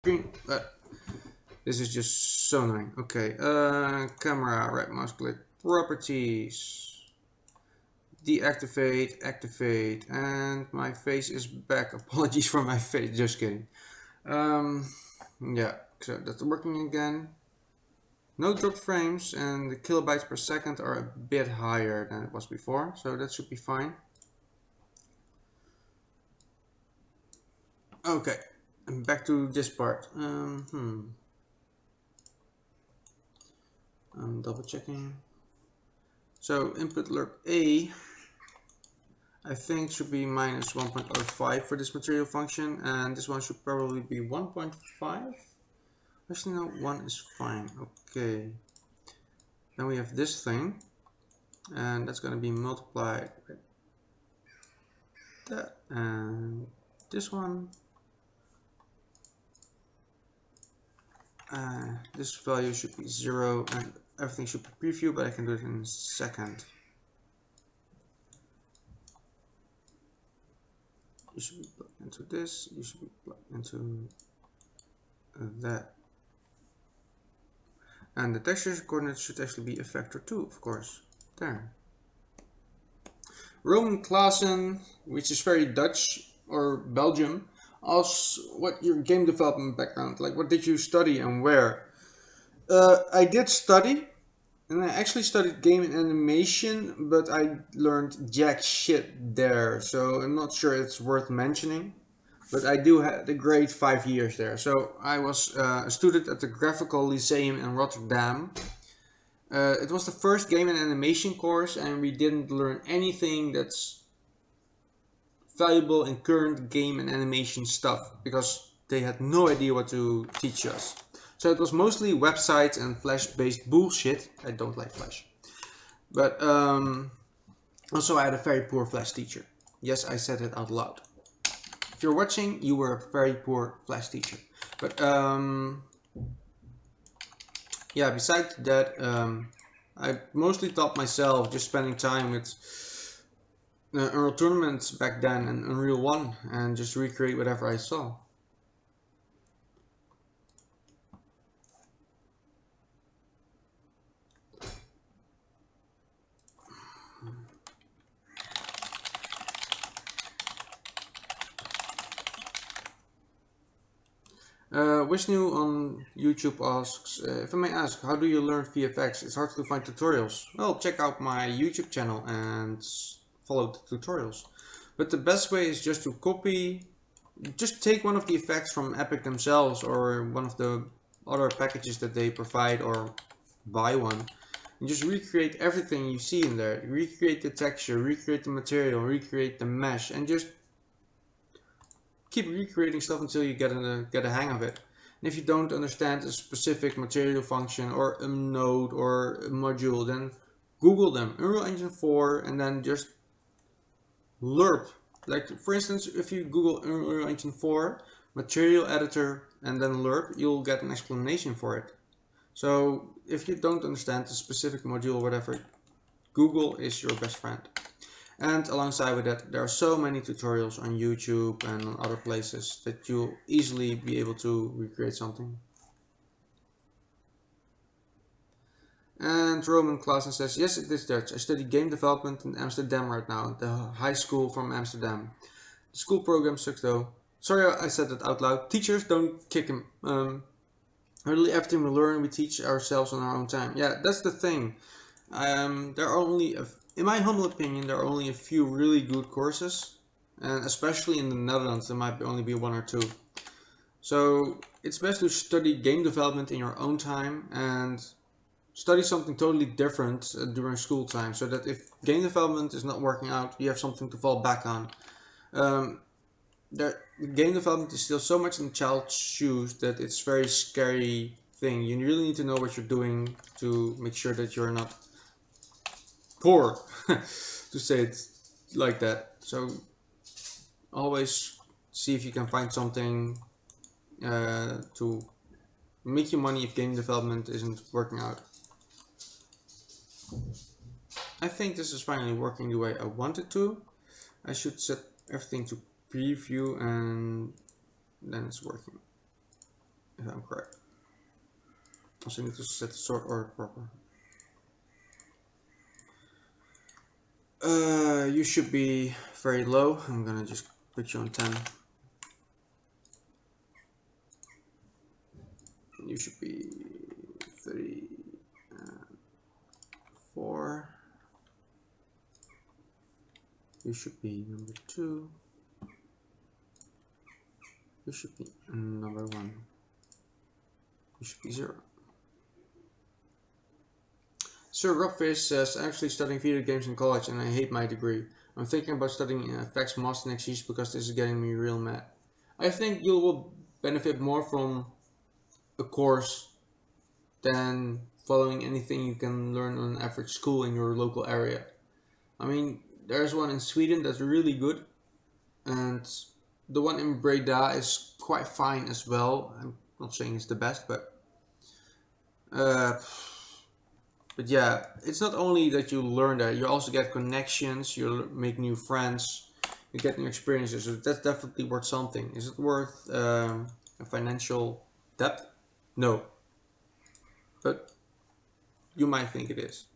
Green. This is just so annoying. Okay, camera, right mouse click, properties, deactivate, activate, and my face is back. Apologies for my face, just kidding. Yeah, so that's working again. No dropped frames, and the kilobytes per second are a bit higher than it was before, so that should be fine. Okay, and back to this part. I'm double checking. So input lerp A, I think should be minus 1.05 for this material function, and this one should probably be 1.5. Actually, no, 1 is fine. Okay. Then we have this thing, and that's going to be multiplied by that, and this one. This value should be 0, and everything should be preview, but I can do it in a second. You should be plugged into this, you should be plugged into that. And the texture coordinates should actually be a factor 2, of course. There. Roman Klaassen, which is very Dutch or Belgium, asks what your game development background, like what did you study and where? I did study, and I actually studied game and animation, but I learned jack shit there, so I'm not sure it's worth mentioning. But I do have a great 5 years there. So I was a student at the Graphical Lyceum in Rotterdam. It was the first game and animation course, and we didn't learn anything that's valuable in current game and animation stuff because they had no idea what to teach us. So it was mostly websites and Flash-based bullshit. I don't like Flash. But also I had a very poor Flash teacher. Yes, I said it out loud. If you're watching, you were a very poor Flash teacher. But yeah, besides that, I mostly taught myself, just spending time with Unreal Tournaments back then and Unreal 1, and just recreate whatever I saw. Vishnu on YouTube asks, if I may ask, how do you learn VFX? It's hard to find tutorials. Well, check out my YouTube channel and follow the tutorials. But the best way is just to just take one of the effects from Epic themselves or one of the other packages that they provide, or buy one. And just recreate everything you see in there. Recreate the texture, recreate the material, recreate the mesh, and just keep recreating stuff until you get a hang of it. And if you don't understand a specific material function or a node or a module, then Google them, Unreal Engine 4, and then just lerp. Like for instance, if you Google Unreal Engine 4, material editor, and then lerp, you'll get an explanation for it. So if you don't understand the specific module or whatever, Google is your best friend. And alongside with that, there are so many tutorials on YouTube and on other places that you'll easily be able to recreate something. And Roman Klaassen says, yes, it is Dutch. I study game development in Amsterdam right now, the high school from Amsterdam. The school program sucks though. Sorry I said that out loud. Teachers, don't kick him. Really, everything we learn, we teach ourselves on our own time. Yeah, that's the thing. There are only, in my humble opinion, there are only a few really good courses, and especially in the Netherlands, there might only be 1 or 2. So it's best to study game development in your own time and study something totally different during school time, so that if game development is not working out, you have something to fall back on. Game development is still so much in child's shoes that it's very scary thing. You really need to know what you're doing to make sure that you're not poor, to say it like that. So always see if you can find something to make you money if game development isn't working out. I think this is finally working the way I wanted to. I should set everything to preview and then it's working. Also need to set the sort order proper. You should be very low. I'm gonna just put you on 10. You should be 3, 4. You should be number 2. You should be number 1. You should be 0. Sir Rockfish says, I'm actually studying video games in college and I hate my degree. I'm thinking about studying effects master next year because this is getting me real mad. I think you will benefit more from a course than following anything you can learn on an average school in your local area. I mean, there's one in Sweden that's really good, and the one in Breda is quite fine as well. I'm not saying it's the best, but yeah, it's not only that you learn that, you also get connections, you make new friends, you get new experiences. So that's definitely worth something. Is it worth a financial debt? No, but you might think it is.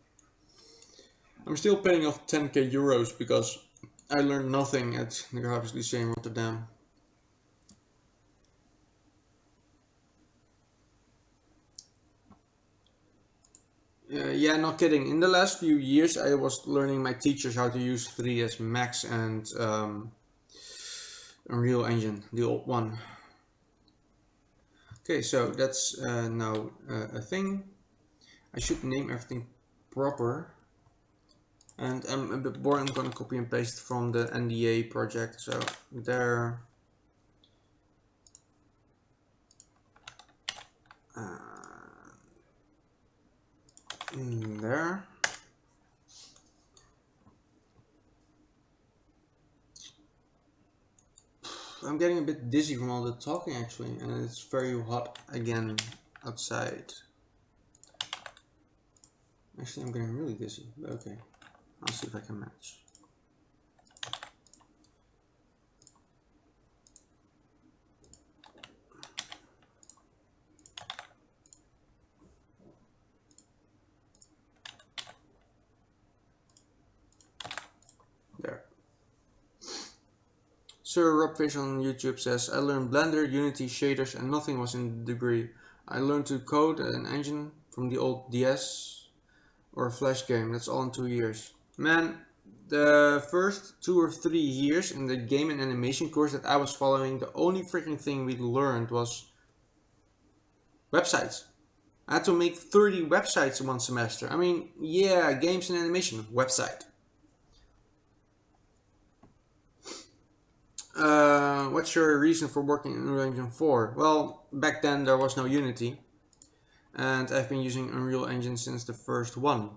I'm still paying off 10k euros because I learned nothing at the graphics lycée in Rotterdam. Yeah, not kidding. In the last few years, I was learning my teachers how to use 3ds Max and Unreal Engine, the old one. Okay, so that's now a thing. I should name everything proper. And I'm a bit bored. I'm gonna copy and paste from the NDA project. So there. There. I'm getting a bit dizzy from all the talking actually, and it's very hot again outside. Actually, I'm getting really dizzy, but okay. I'll see if I can match. There. Sir Robfish on YouTube says, I learned Blender, Unity, shaders, and nothing was in the degree. I learned to code an engine from the old DS or a Flash game. That's all in 2 years. Man, the first 2 or 3 years in the game and animation course that I was following, the only freaking thing we learned was websites. I had to make 30 websites in one semester. I mean, yeah, games and animation, website. What's your reason for working in Unreal Engine 4? Well, back then there was no Unity, and I've been using Unreal Engine since the first one.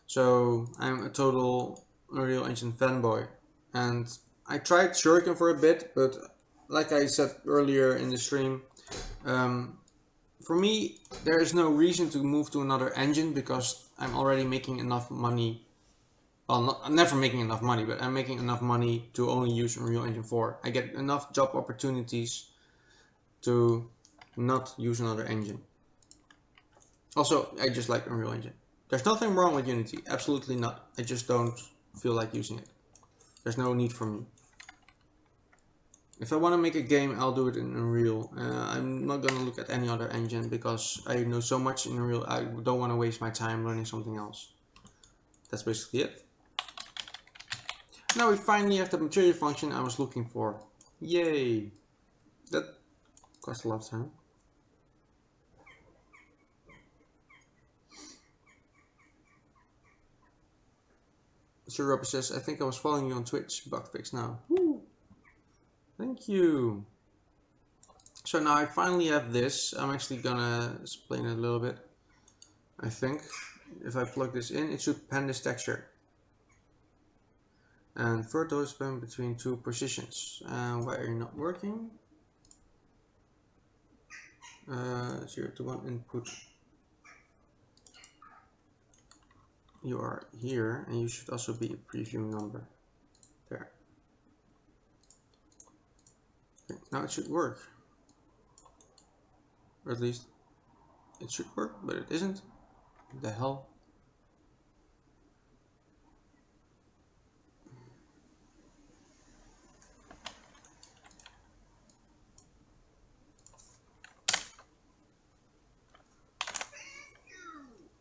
So I'm a total Unreal Engine fanboy. And I tried Shuriken for a bit, but like I said earlier in the stream, for me, there is no reason to move to another engine because I'm already making enough money. Well, I'm never making enough money, but I'm making enough money to only use Unreal Engine 4. I get enough job opportunities to not use another engine. Also, I just like Unreal Engine. There's nothing wrong with Unity, absolutely not. I just don't feel like using it. There's no need for me. If I want to make a game, I'll do it in Unreal. I'm not gonna look at any other engine because I know so much in Unreal. I don't want to waste my time learning something else. That's basically it. Now we finally have the material function I was looking for. Yay! That cost a lot of time. Sir Robert says, I think I was following you on Twitch. Bug fix now. Woo! Thank you. So now I finally have this. I'm actually gonna explain it a little bit. I think if I plug this in, it should pan this texture. And vertex span between 2 positions. Why are you not working? 0 to 1 input. You are here, and you should also be a preview number. There. Okay, now it should work. Or at least It should work, but it isn't. What the hell?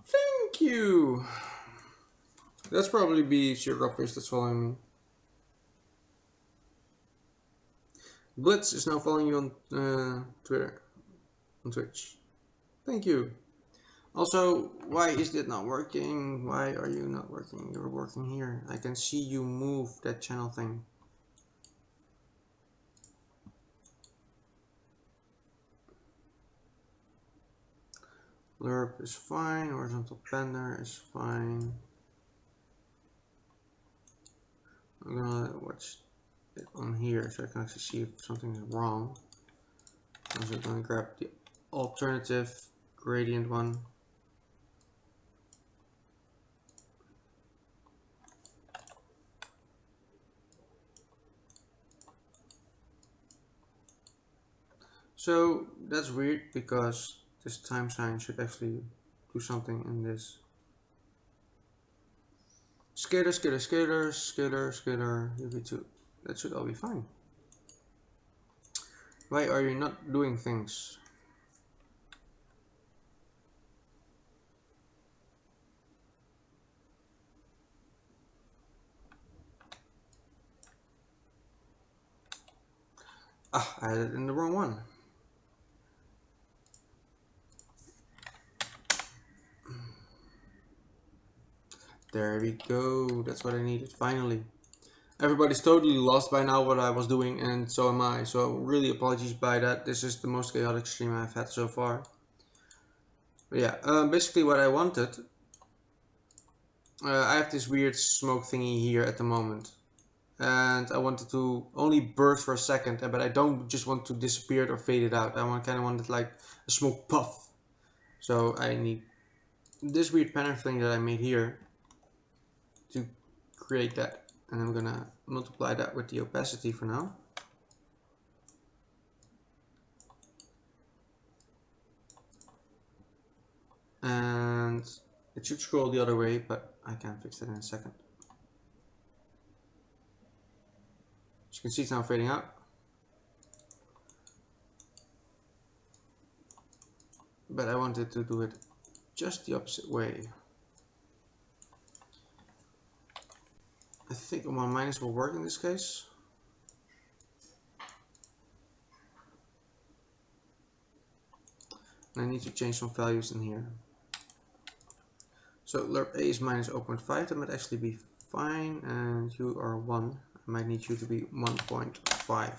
Thank you! That's probably be Sugarfish that's following me. Blitz is now following you on Twitter, on Twitch. Thank you. Also, why is it not working? Why are you not working? You're working here. I can see you move that channel thing. Lerp is fine. Horizontal banner is fine. I'm gonna watch it on here so I can actually see if something is wrong. I'm also gonna grab the alternative gradient one. So that's weird because this time sign should actually do something in this. Scalar, scalar, scalar, scalar, scalar, UE2. That should all be fine. Why are you not doing things? Ah, I had it in the wrong one. There we go. That's what I needed. Finally. Everybody's totally lost by now what I was doing, and so am I. So really apologies by that. This is the most chaotic stream I've had so far. But yeah, basically what I wanted. I have this weird smoke thingy here at the moment. And I wanted to only burst for a second, but I don't just want to disappear or fade it out. I kind of want it like a smoke puff. So I need this weird pattern thing that I made here to create that, and I'm gonna multiply that with the opacity for now. And it should scroll the other way, but I can fix that in a second. As you can see, it's now fading out. But I wanted to do it just the opposite way. I think 1 minus will work in this case. And I need to change some values in here. So lerp A is minus 0.5, that might actually be fine, and you are 1. I might need you to be 1.5.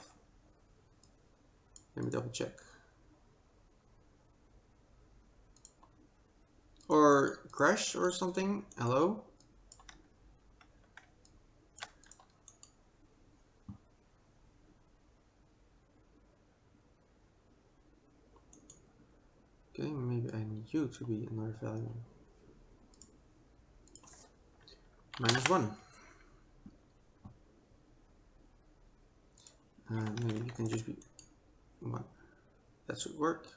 Let me double check. Or crash or something. Hello? Okay, maybe I need you to be another value. -1. Maybe you can just be 1. That should work.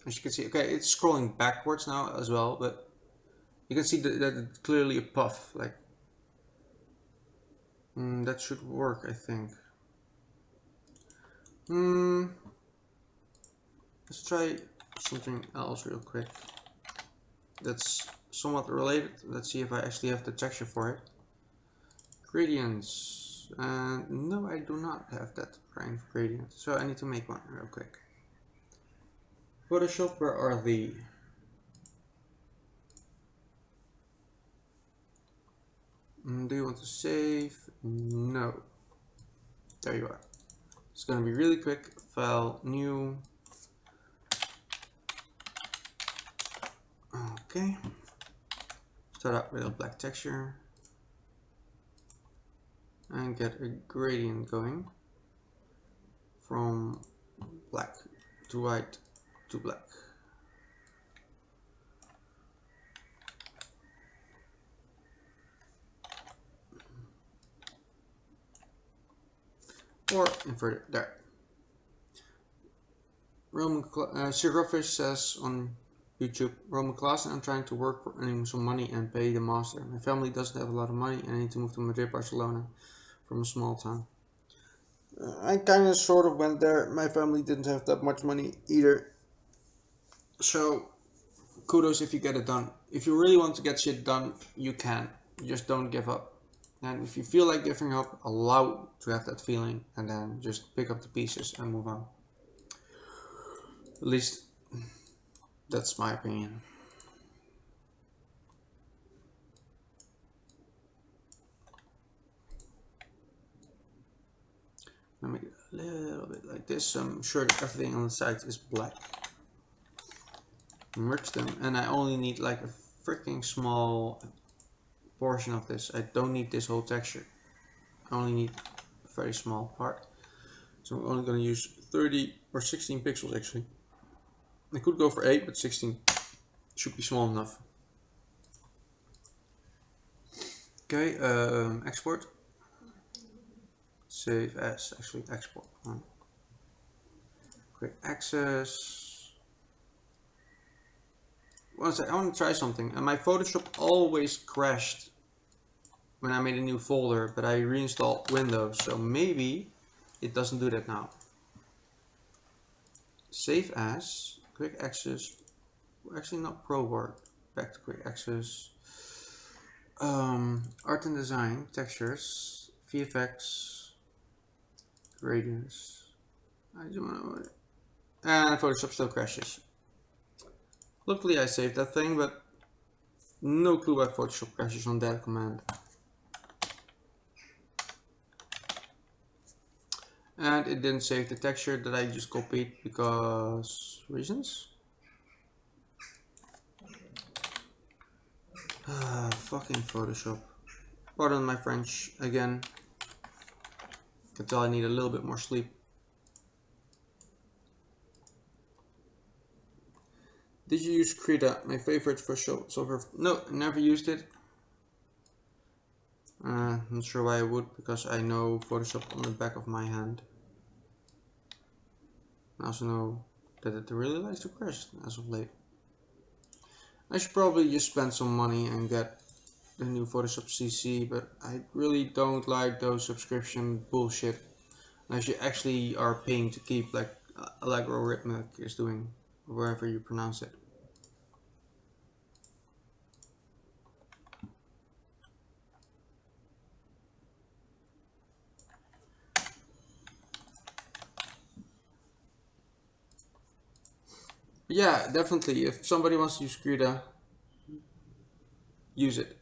As you can see, okay, it's scrolling backwards now as well, but you can see that it's clearly a puff. Like that should work, I think. Let's try something else real quick. That's somewhat related. Let's see if I actually have the texture for it. Gradients. No, I do not have that kind of gradient. So I need to make one real quick. Photoshop, where are the... do you want to save? No. There you are. It's going to be really quick. File, new. Okay. Start out with a black texture. And get a gradient going. From black to white to black. or invert it there. Sir says on YouTube, Roman class, and I'm trying to work for earning some money and pay the master. My family doesn't have a lot of money and I need to move to Madrid, Barcelona from a small town. I kind of sort of went there. My family didn't have that much money either. So kudos if you get it done. If you really want to get shit done, you can. You just don't give up. And if you feel like giving up, allow to have that feeling and then just pick up the pieces and move on. At least that's my opinion. Let me make it a little bit like this. So I'm sure that everything on the side is black. Merge them, and I only need like a freaking small portion of this. I don't need this whole texture. I only need a very small part. So I'm only going to use 30 or 16 pixels actually. I could go for 8, but 16 should be small enough. Okay, export. Save as, actually export. Quick access. One sec, I want to try something. And my Photoshop always crashed when I made a new folder, but I reinstalled Windows, so maybe it doesn't do that now. Save as, quick access, actually not Pro Work, back to quick access. Art and design, textures, VFX, gradients. I don't know. And Photoshop still crashes. Luckily I saved that thing, but no clue why Photoshop crashes on that command. And it didn't save the texture that I just copied because reasons. Fucking Photoshop. Pardon my French again. Can tell I need a little bit more sleep. Did you use Krita, my favorite for software? No, I never used it. Not sure why I would, because I know Photoshop on the back of my hand. I also know that it really likes to crash as of late. I should probably just spend some money and get the new Photoshop CC, but I really don't like those subscription bullshit. Unless you actually are paying to keep, like Allegorithmic is doing, wherever you pronounce it. Yeah, definitely. If somebody wants to use Krita, use it.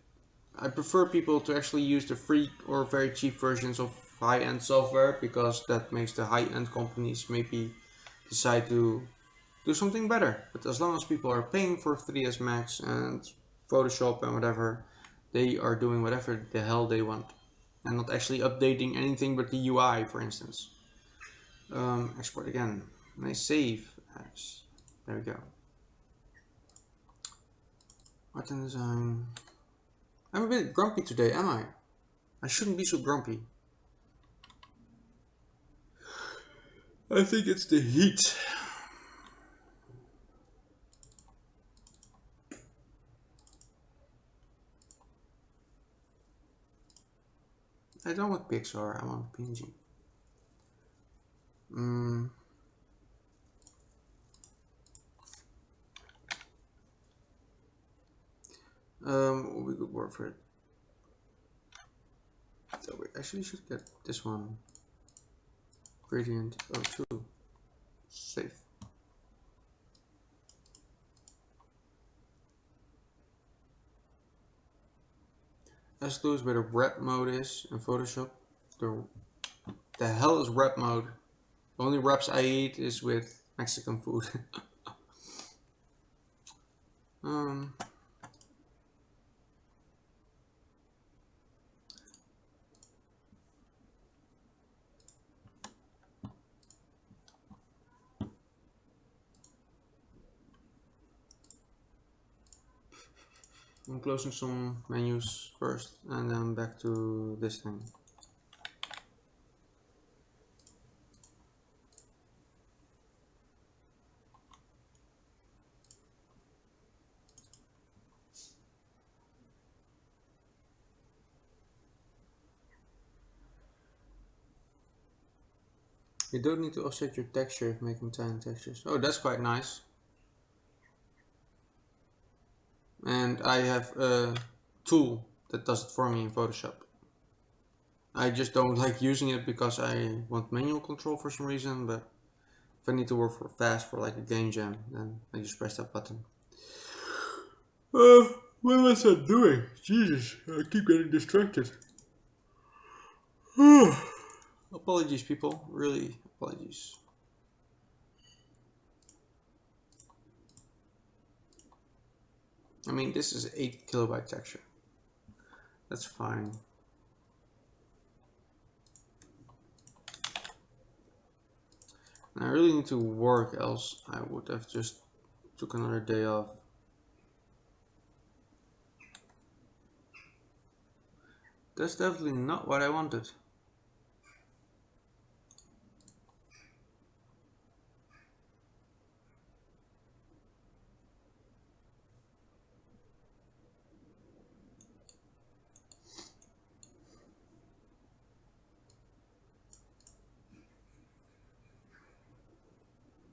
I prefer people to actually use the free or very cheap versions of high-end software, because that makes the high-end companies maybe decide to do something better. But as long as people are paying for 3ds Max and Photoshop and whatever, they are doing whatever the hell they want and not actually updating anything but the UI, for instance. Export again. And I save as. There we go. Art and design. I'm a bit grumpy today, am I? I shouldn't be so grumpy. I think it's the heat. I don't want Pixar, I want PNG. We could work for it. So we actually should get this one. Gradient 02. Save. Let's lose where the rep mode is in Photoshop. The hell is rep mode? The only reps I eat is with Mexican food. I'm closing some menus first and then back to this thing. You don't need to offset your texture if making tiny textures. Oh, that's quite nice. And I have a tool that does it for me in Photoshop. I just don't like using it because I want manual control for some reason, but if I need to work fast for like a game jam, then I just press that button. What was I doing? Jesus, I keep getting distracted. Apologies, people. Really, apologies. I mean, this is 8 kilobyte texture. That's fine. And I really need to work, else I would have just took another day off. That's definitely not what I wanted.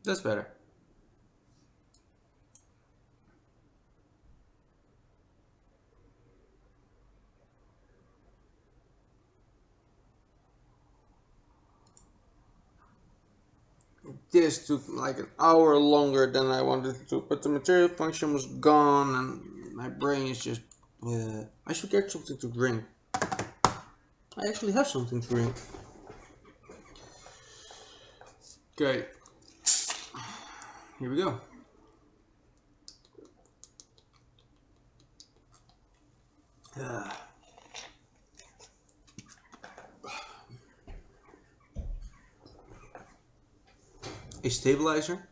That's better. This took like an hour longer than I wanted it to, but the material function was gone and my brain is just... I should get something to drink. I actually have something to drink. Okay. Here we go. A stabilizer.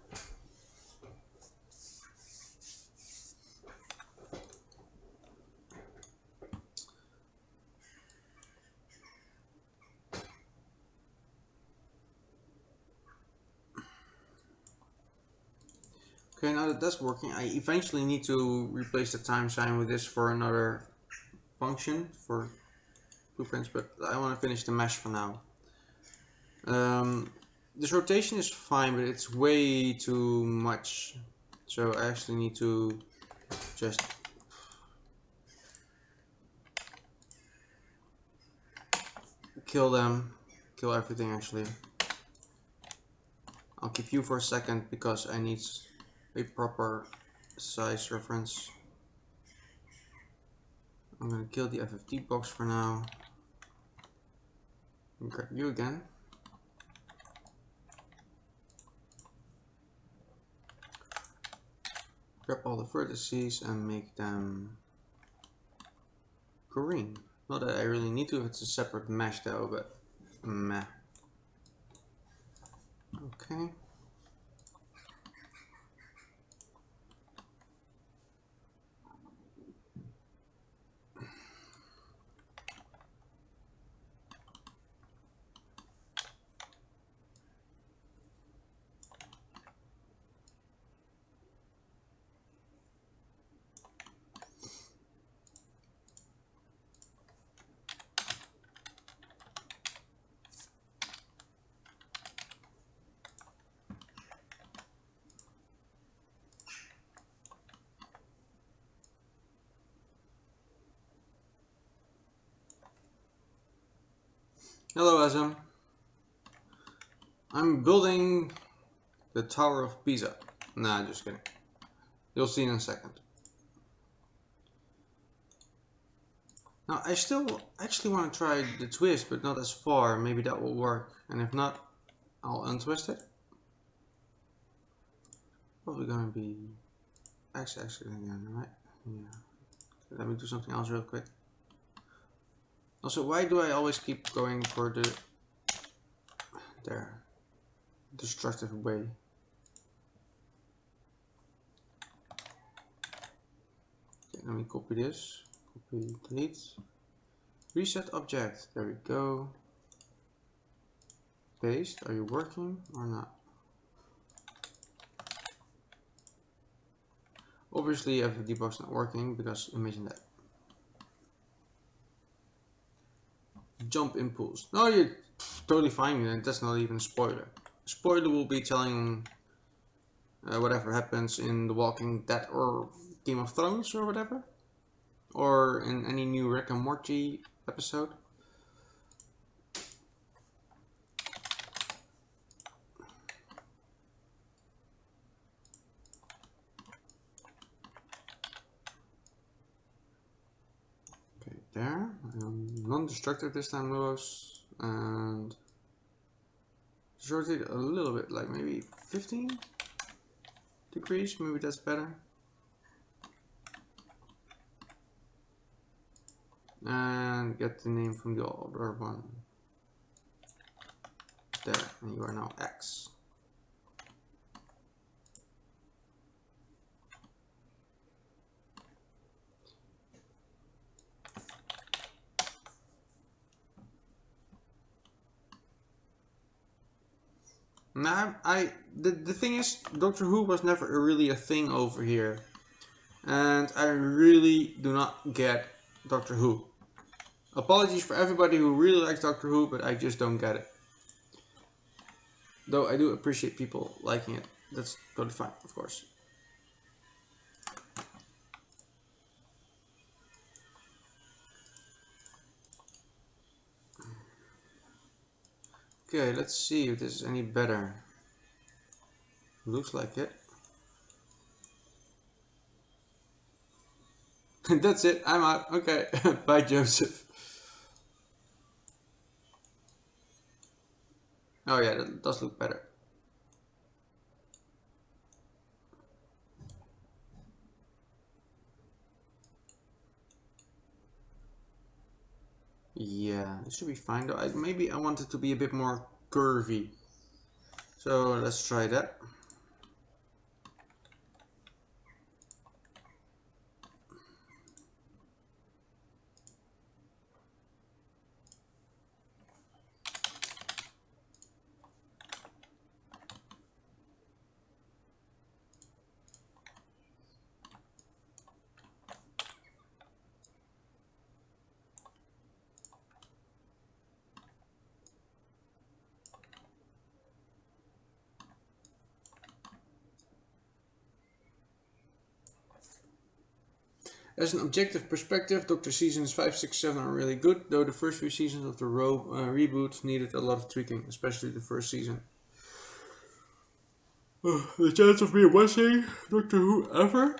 Okay, now that that's working, I eventually need to replace the time sign with this for another function for blueprints, but I want to finish the mesh for now. This rotation is fine, but it's way too much. So I actually need to just kill everything actually. I'll keep you for a second because I need a proper size reference. I'm gonna kill the FFT box for now. And grab you again. Grab all the vertices and make them green. Not that I really need to if it's a separate mesh though, but meh. Okay. Hello, Azam. I'm building the Tower of Pisa. Nah, just kidding. You'll see in a second. Now, I still actually want to try the twist, but not as far. Maybe that will work. And if not, I'll untwist it. Probably gonna be X-axis again, right? Yeah. Let me do something else real quick. Also, why do I always keep going for the destructive way? Okay, let me copy this. Copy, delete. Reset object. There we go. Paste. Are you working or not? Obviously, FFT box not working because imagine that. Jump impulse. No, you're totally fine. That's not even a spoiler. Spoiler will be telling whatever happens in The Walking Dead or Game of Thrones or whatever. Or in any new Rick and Morty episode. Okay, there. Non-destructive this time, Luos. And rotate a little bit, like maybe 15 degrees, maybe that's better. And get the name from the other one. There, and you are now X. Now, the thing is, Doctor Who was never really a thing over here. And I really do not get Doctor Who. Apologies for everybody who really likes Doctor Who, but I just don't get it. Though I do appreciate people liking it. That's totally fine, of course. Okay, let's see if this is any better. Looks like it. That's it, I'm out. Okay, bye Joseph. Oh yeah, that does look better. Yeah, it should be fine though. Maybe I want it to be a bit more curvy. So let's try that. As an objective perspective, Doctor Seasons 5, 6, 7 are really good, though the first few seasons of the reboot needed a lot of tweaking, especially the first season. The chance of me watching Doctor Who ever?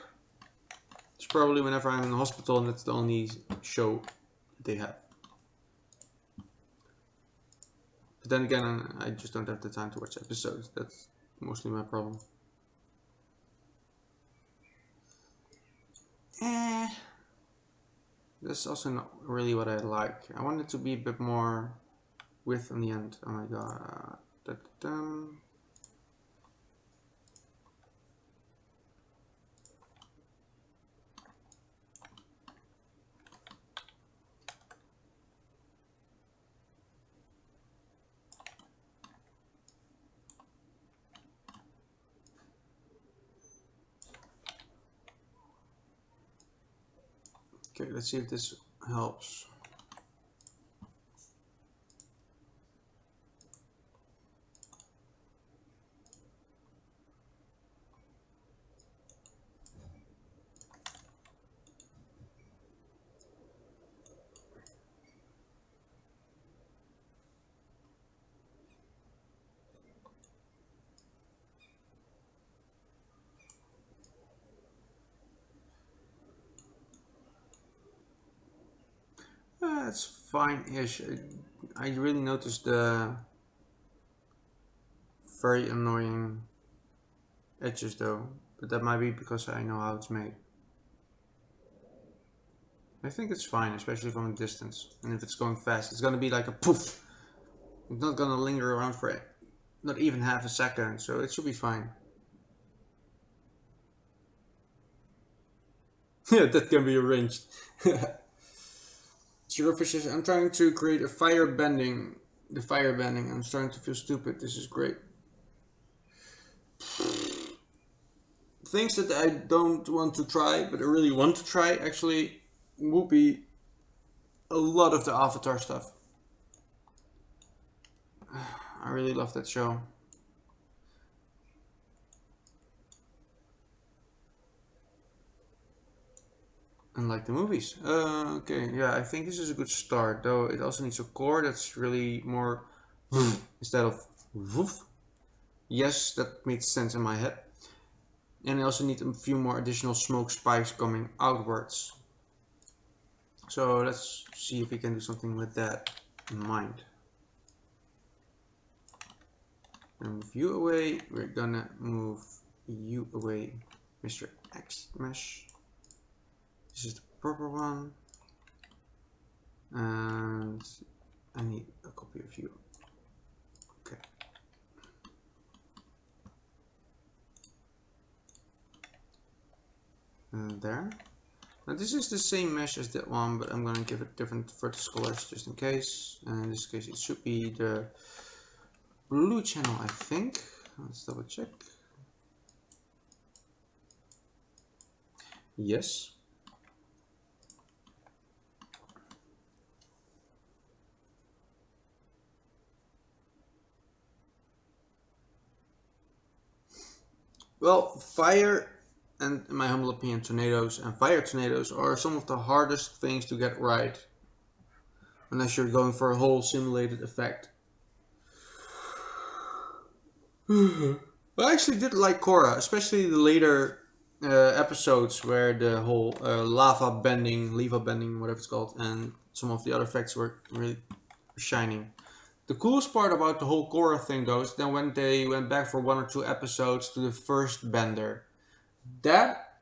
It's probably whenever I'm in the hospital and that's the only show they have. But then again, I just don't have the time to watch episodes. That's mostly my problem. That's also not really what I like. I want it to be a bit more width on the end. Oh my god. Okay, let's see if this helps. It's fine-ish. I really noticed the very annoying edges though, but that might be because I know how it's made. I think it's fine, especially from a distance. And if it's going fast, it's gonna be like a poof. It's not gonna linger around for it, not even half a second, so it should be fine. Yeah, that can be arranged. Zerofish says, I'm trying to create a fire bending. The fire bending. I'm starting to feel stupid. This is great. Things that I don't want to try, but I really want to try, actually, would be a lot of the Avatar stuff. I really love that show. Unlike the movies. Okay, yeah, I think this is a good start, though it also needs a core that's really more instead of woof. Yes, that makes sense in my head. And I also need a few more additional smoke spikes coming outwards. So let's see if we can do something with that in mind. And move you away. We're gonna move you away, Mr. X Mesh. This is the proper one. And I need a copy of you. Okay. And there. Now this is the same mesh as that one, but I'm gonna give it different vertex colors just in case. And in this case it should be the blue channel, I think. Let's double check. Yes. Well, fire and, in my humble opinion, tornadoes and fire tornadoes are some of the hardest things to get right. Unless you're going for a whole simulated effect. I actually did like Korra, especially the later episodes where the whole lava bending, whatever it's called, and some of the other effects were really shining. The coolest part about the whole Korra thing though is then when they went back for 1 or 2 episodes to the first bender. That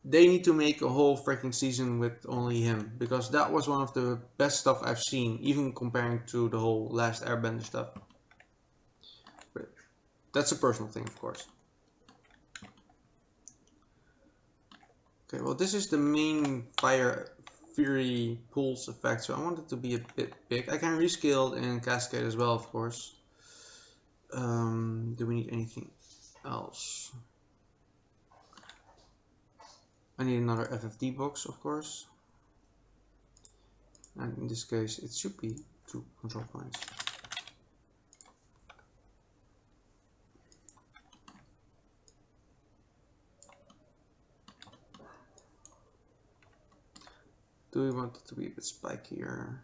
they need to make a whole freaking season with only him, because that was one of the best stuff I've seen, even comparing to the whole Last Airbender stuff. But that's a personal thing, of course. Okay, well this is the main fire fury pulse effect, so I want it to be a bit big. I can rescale it in Cascade as well, of course. Do we need anything else? I need another FFD box, of course. And in this case, it should be 2 control points. Do we want it to be a bit spikier?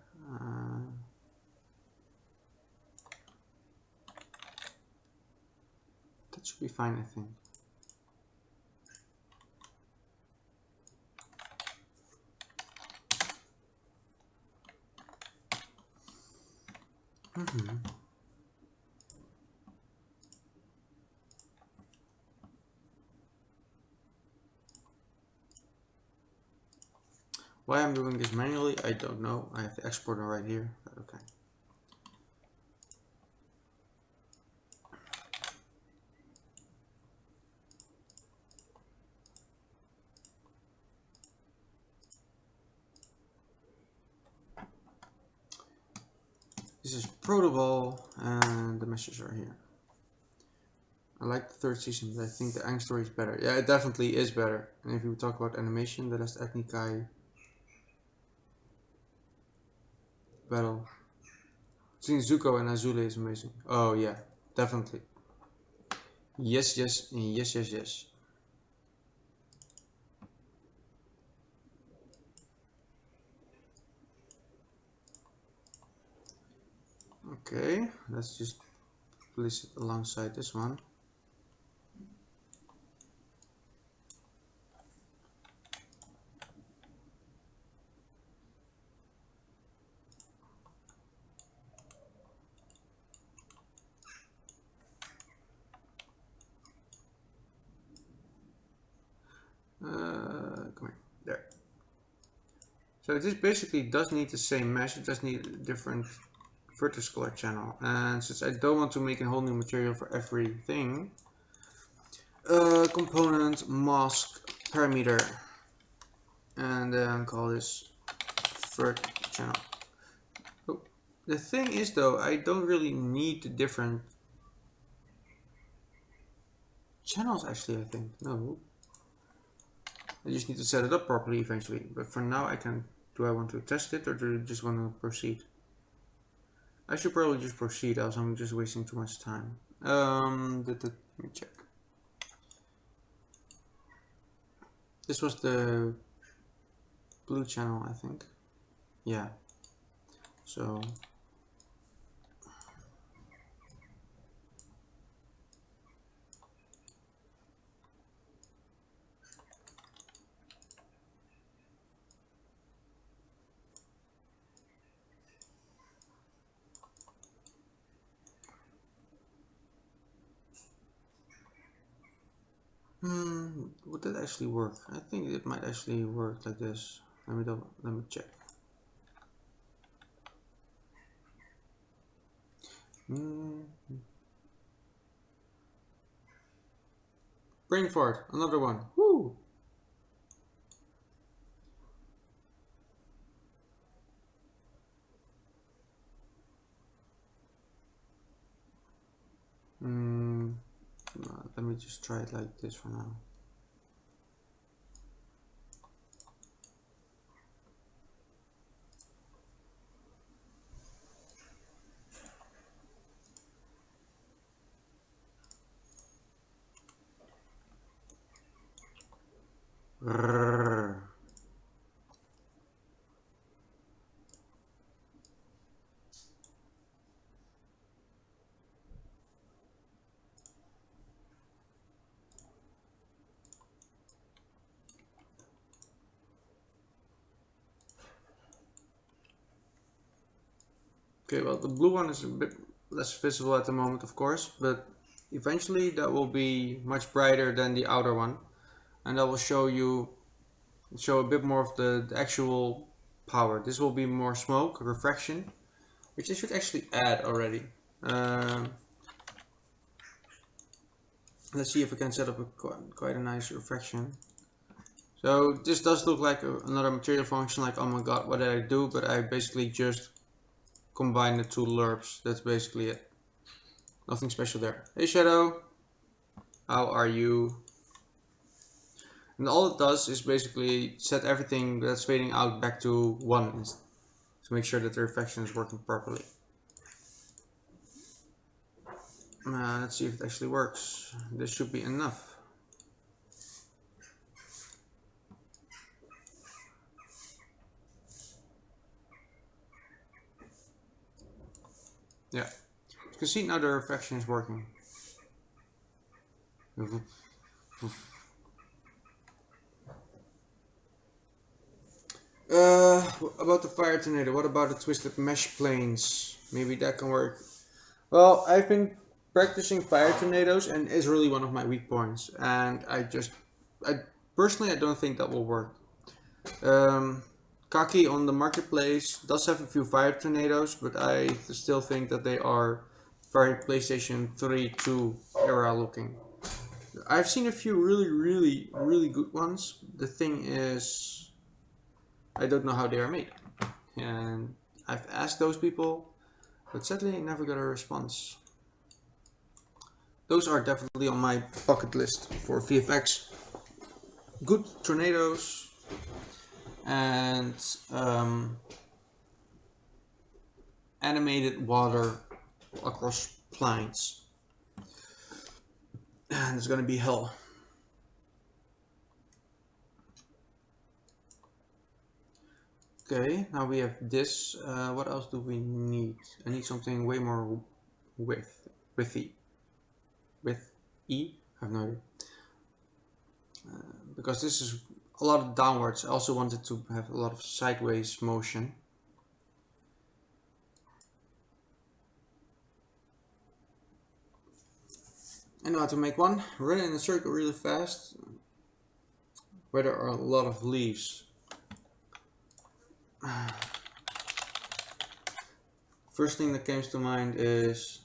That should be fine, I think. Why I'm doing this manually, I don't know. I have the exporter right here, but okay. This is Protoball, and the meshes are here. I like the 3rd season, but I think the Ang story is better. Yeah, it definitely is better. And if you talk about animation, the last Ethnikai battle between Zuko and Azule is amazing. Oh yeah, definitely. Yes, yes, yes, yes, yes. Okay, let's just place it alongside this one. Come here, there. So this basically does need the same mesh, it just needs a different vertex color channel. And since I don't want to make a whole new material for everything, component mask parameter, and then call this vert channel. Oh, the thing is though, I don't really need the different channels actually, I think. No. I just need to set it up properly eventually. But for now I can, do I want to test it or do I just want to proceed? I should probably just proceed, else I'm just wasting too much time. Let me check. This was the blue channel, I think. Yeah. So would that actually work? I think it might actually work like this. Let me check. Brain fart, another one. Woo! No, let me just try it like this for now. Okay, well, the blue one is a bit less visible at the moment, of course, but eventually that will be much brighter than the outer one, and that will show a bit more of the actual power. This will be more smoke, refraction, which I should actually add already. Let's see if we can set up quite a nice refraction. So this does look like another material function, like, oh my god, what did I do? But I basically just combine the two lerps. That's basically it. Nothing special there. Hey Shadow, how are you? And all it does is basically set everything that's fading out back to 1 to make sure that the reflection is working properly. Let's see if it actually works. This should be enough. Yeah, you can see now the reflection is working. About the fire tornado, what about the twisted mesh planes? Maybe that can work. Well, I've been practicing fire tornadoes and it's really one of my weak points. And I personally, I don't think that will work. Kaki on the marketplace does have a few fire tornadoes, but I still think that they are very PlayStation 3 2 era looking. I've seen a few really good ones. The thing is, I don't know how they are made. And I've asked those people, but sadly I never got a response. Those are definitely on my bucket list for VFX. Good tornadoes and animated water across planes. And it's gonna be hell. Okay, now we have this. What else do we need? I need something way more withy. With E? I have no idea. Because this is a lot of downwards. I also wanted to have a lot of sideways motion. I know how to make one. Run in a circle really fast where there are a lot of leaves. First thing that comes to mind is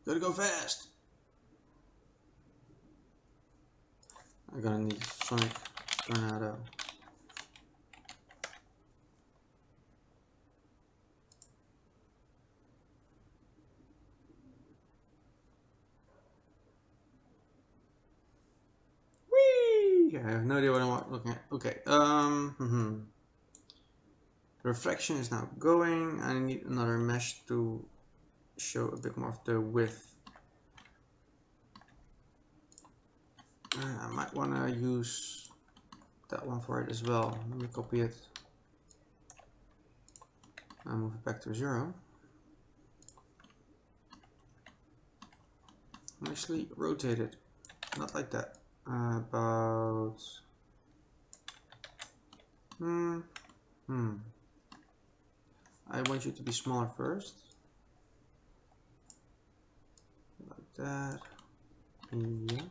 gotta go fast. I'm gonna need Sonic Tornado. Whee! I have no idea what I'm looking at. Okay. Refraction is now going. I need another mesh to show a bit more of the width. I might want to use that one for it as well. Let me copy it and move it back to 0. Actually rotate it, not like that. About I want you to be smaller first, like that. Yeah.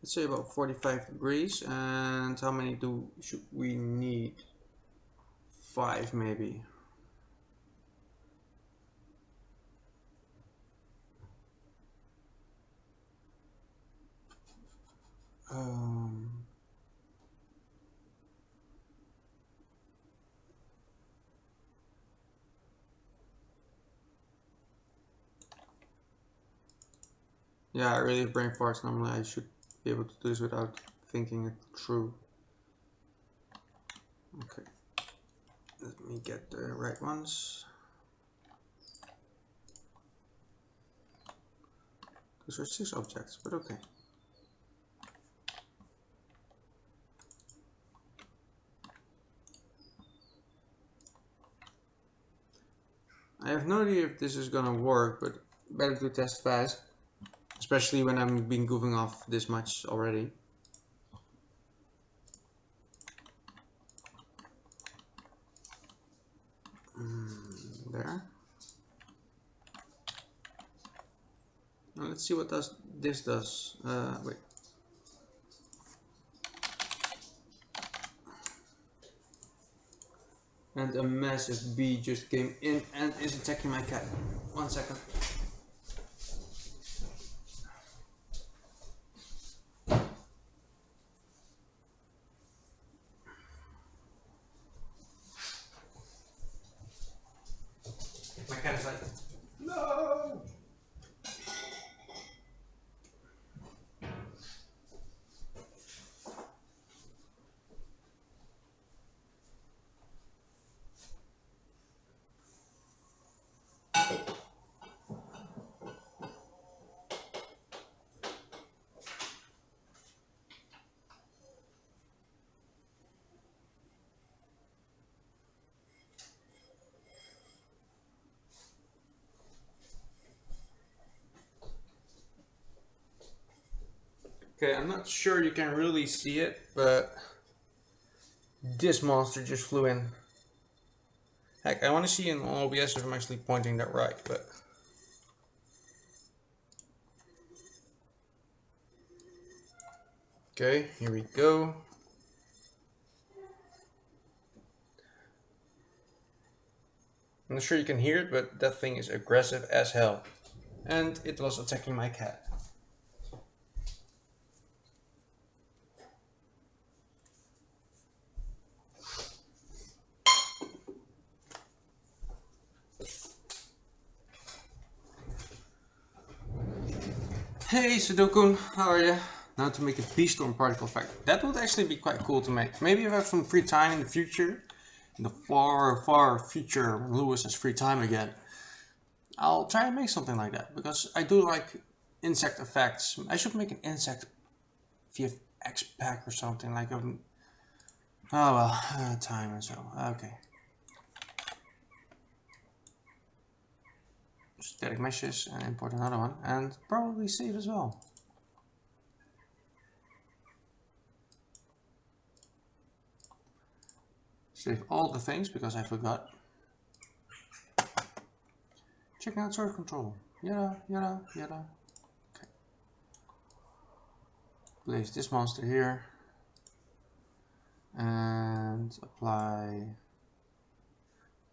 Let's say about 45 degrees. And how many should we need? 5 maybe. Yeah, I really have brain farts. Normally I should be able to do this without thinking it through. Okay, let me get the right ones. Those are 6 objects, but okay. I have no idea if this is gonna work, but better to test fast, especially when I'm been goofing off this much already. There. Now let's see what this does. Wait. And a massive bee just came in and is attacking my cat. 1 second. My cat is like, no! Okay, I'm not sure you can really see it, but this monster just flew in. Heck, I want to see in OBS if I'm actually pointing that right, but... Okay, here we go. I'm not sure you can hear it, but that thing is aggressive as hell. And it was attacking my cat. Hey Sudoku, how are you? Now to make a Beastorm particle effect. That would actually be quite cool to make. Maybe if I have some free time in the future, in the far, far future when Luos has free time again, I'll try and make something like that. Because I do like insect effects. I should make an insect VFX pack or something like a... Oh well, time and so. Okay. Static meshes and import another one and probably save as well. Save all the things because I forgot. Check out source control. Yada, yada, yada. Okay. Place this monster here and apply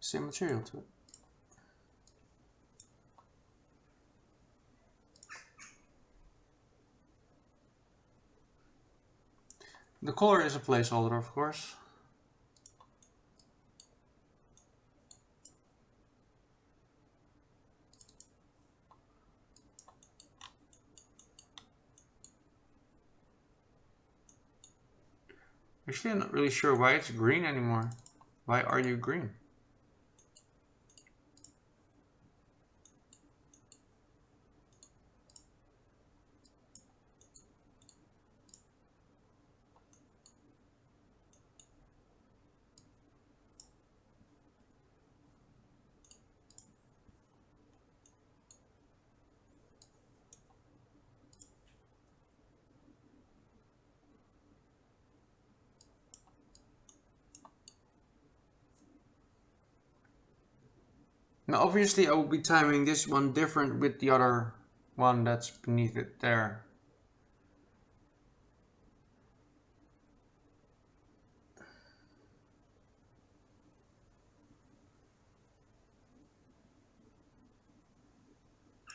the same material to it. The color is a placeholder, of course. Actually, I'm not really sure why it's green anymore. Why are you green? Now obviously I will be timing this one different with the other one that's beneath it there.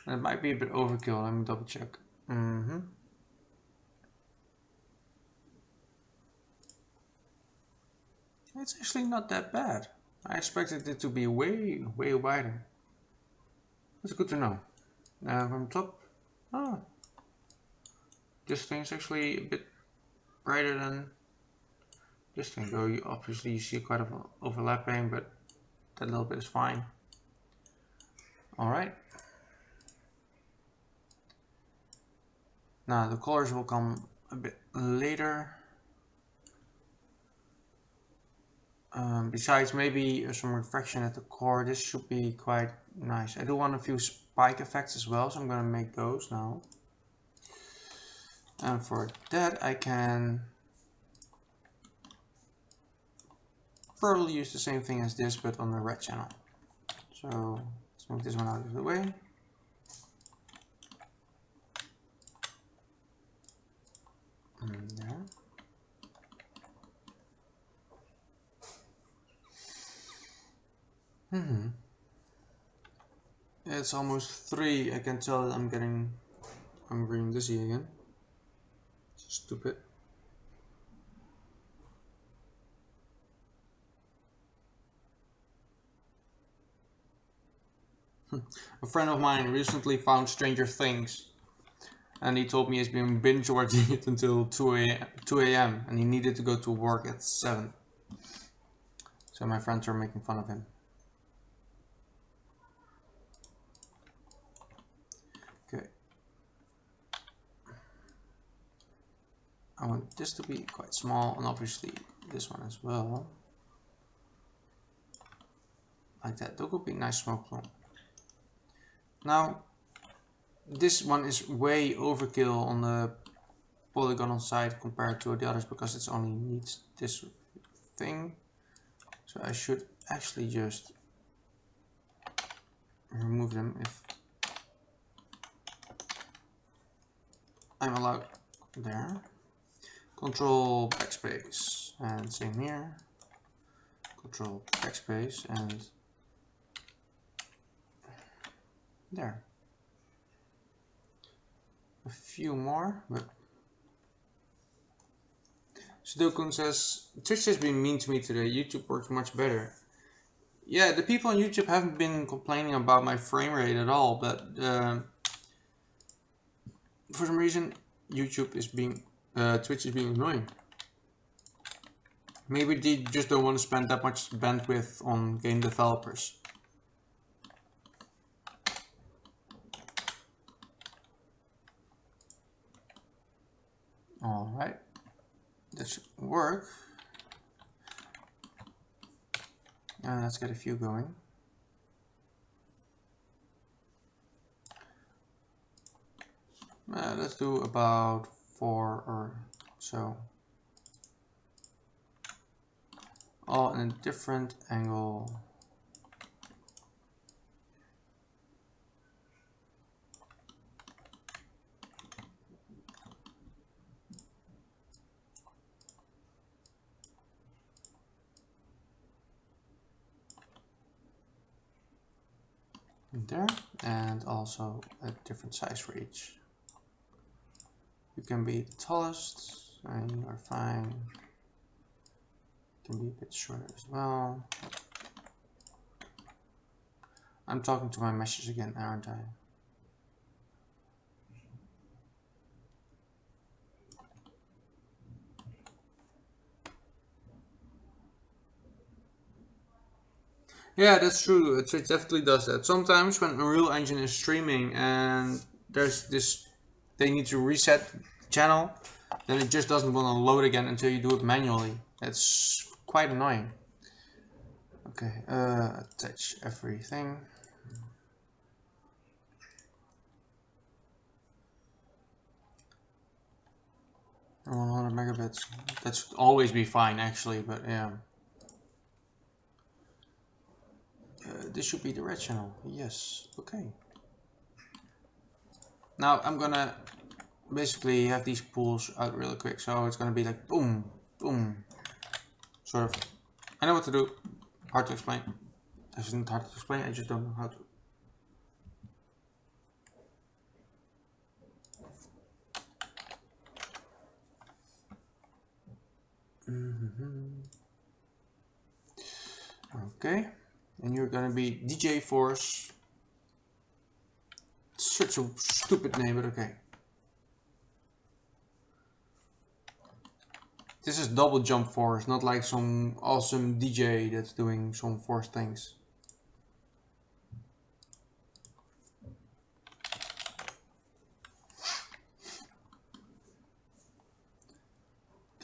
And it might be a bit overkill, let me double check. It's actually not that bad. I expected it to be way wider. That's good to know. From top, oh, this thing is actually a bit brighter than this thing. Though obviously you see quite a overlapping, but that little bit is fine. All right. Now the colors will come a bit later. Besides maybe some refraction at the core, this should be quite nice. I do want a few spike effects as well, so I'm going to make those now. And for that I can probably use the same thing as this, but on the red channel. So let's move this one out of the way. And there. It's almost 3. I can tell that I'm getting dizzy again. Stupid. A friend of mine recently found Stranger Things, and he told me he's been binge watching it until 2 a.m. and he needed to go to work at 7. So my friends are making fun of him. Okay. I want this to be quite small, and obviously this one as well. Like that. That could be a nice smoke plume. Now, this one is way overkill on the polygonal side compared to the others because it only needs this thing. So I should actually just remove them if I'm allowed there. Control backspace and same here. Control backspace and there. A few more, but Sudokun says, Twitch has been mean to me today. YouTube works much better. Yeah, the people on YouTube haven't been complaining about my frame rate at all, but for some reason YouTube is being Twitch is being annoying. Maybe they just don't want to spend that much bandwidth on game developers. Alright, that should work. And let's get a few going. Let's do about 4 or so. All in a different angle. There, and also a different size for each. You can be the tallest, and you are fine. You can be a bit shorter as well. I'm talking to my meshes again, aren't I? Yeah, that's true. It definitely does that. Sometimes when Unreal Engine is streaming and there's this, they need to reset the channel, then it just doesn't want to load again until you do it manually. That's quite annoying. Okay, attach everything. And 100 megabits. That should always be fine actually, but yeah. This should be the red channel. Yes. Okay. Now I'm gonna basically have these pools out really quick, so it's gonna be like boom, boom, sort of. I know what to do. Hard to explain. It's not hard to explain. I just don't know how to. Okay, and you're gonna be DJ Force. Such a stupid name, but okay. This is double jump force, not like some awesome DJ that's doing some force things.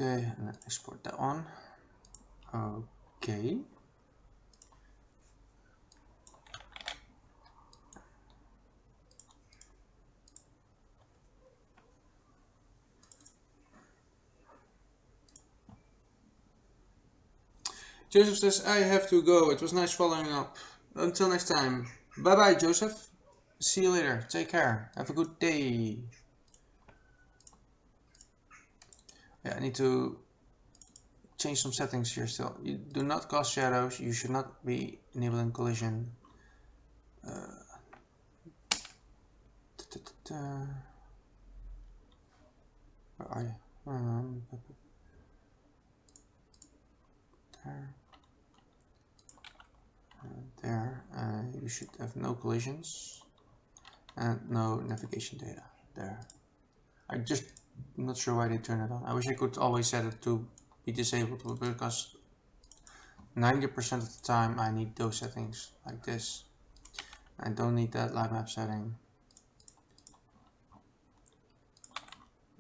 Okay, and then export that one. Okay. Joseph says, I have to go. It was nice following up. Until next time. Bye bye, Joseph. See you later. Take care. Have a good day. Yeah, I need to change some settings here still. You do not cause shadows. You should not be enabling collision. Where are you? There. You should have no collisions and no navigation data. There. I'm not sure why they turn it on. I wish I could always set it to be disabled, because 90% of the time I need those settings like this. I don't need that light map setting,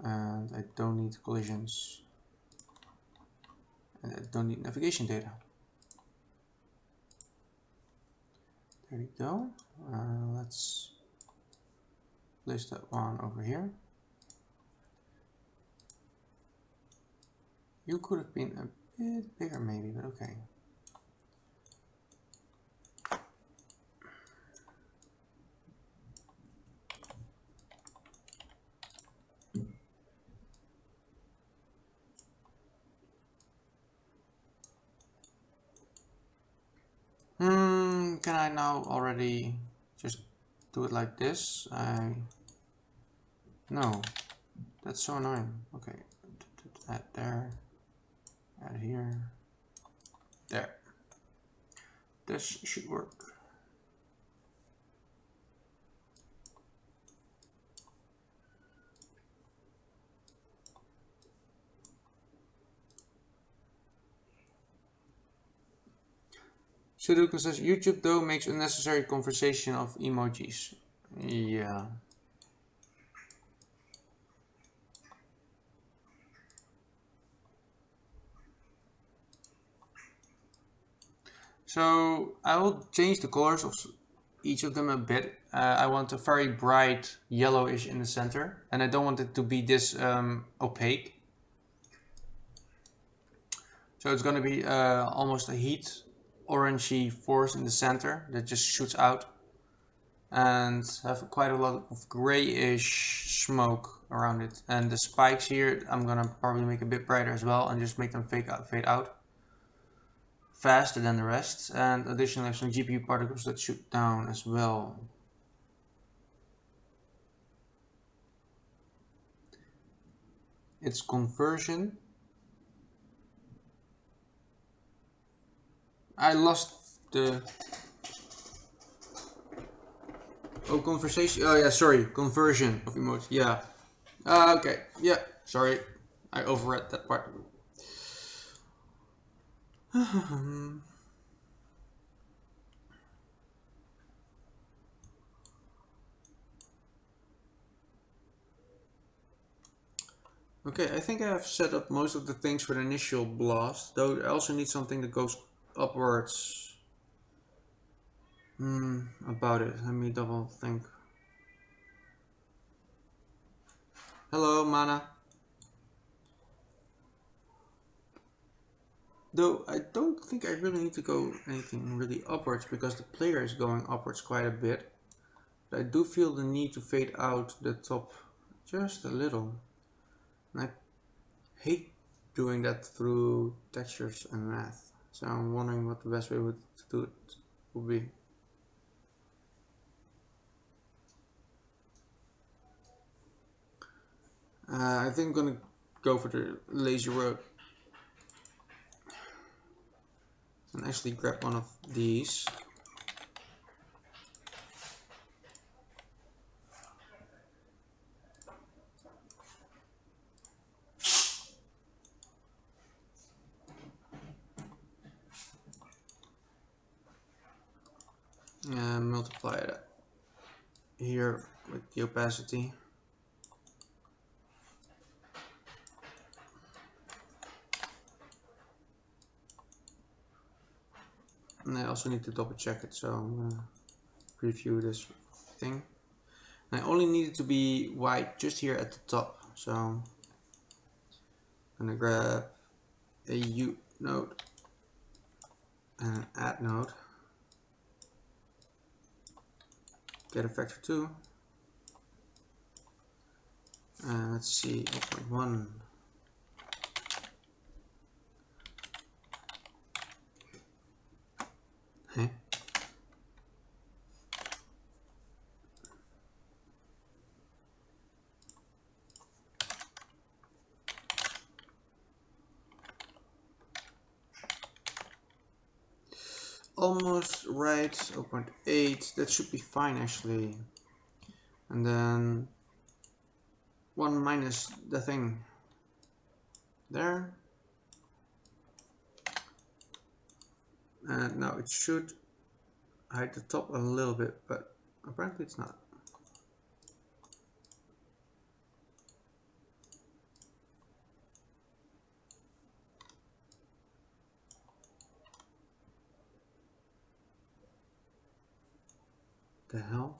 and I don't need collisions, and I don't need navigation data. There we go. Let's place that one over here. You could have been a bit bigger maybe, but okay. Can I now already just do it like this? No, that's so annoying. Okay, add there, add here, there. This should work. Sudoku says YouTube though makes unnecessary conversation of emojis. Yeah. So I will change the colors of each of them a bit. I want a very bright yellowish in the center, and I don't want it to be this opaque. So it's going to be almost a heat orangey force in the center that just shoots out, and have quite a lot of grayish smoke around it. And the spikes here I'm gonna probably make a bit brighter as well, and just make them fade out faster than the rest. And additionally have some GPU particles that shoot down as well. It's conversion. I lost the... Oh, conversation. Oh yeah, sorry. Conversion of emoji. Yeah. Okay. Yeah. Sorry. I overread that part. Okay, I think I have set up most of the things for the initial blast, though I also need something that goes upwards. About it. Let me double think. Hello, Mana. Though I don't think I really need to go anything really upwards because the player is going upwards quite a bit. But I do feel the need to fade out the top just a little. And I hate doing that through textures and math. So I'm wondering what the best way to do it would be. I think I'm gonna go for the lazy road and actually grab one of these. And multiply it here with the opacity. And I also need to double check it, so I'm gonna preview this thing. And I only need it to be white just here at the top, so I'm gonna grab a U node and an add node, get a factor 2, and let's see, 0.1. Hey. Almost right, 0.8, that should be fine actually. And then 1 minus the thing there. And now it should hide the top a little bit, but apparently it's not. The hell?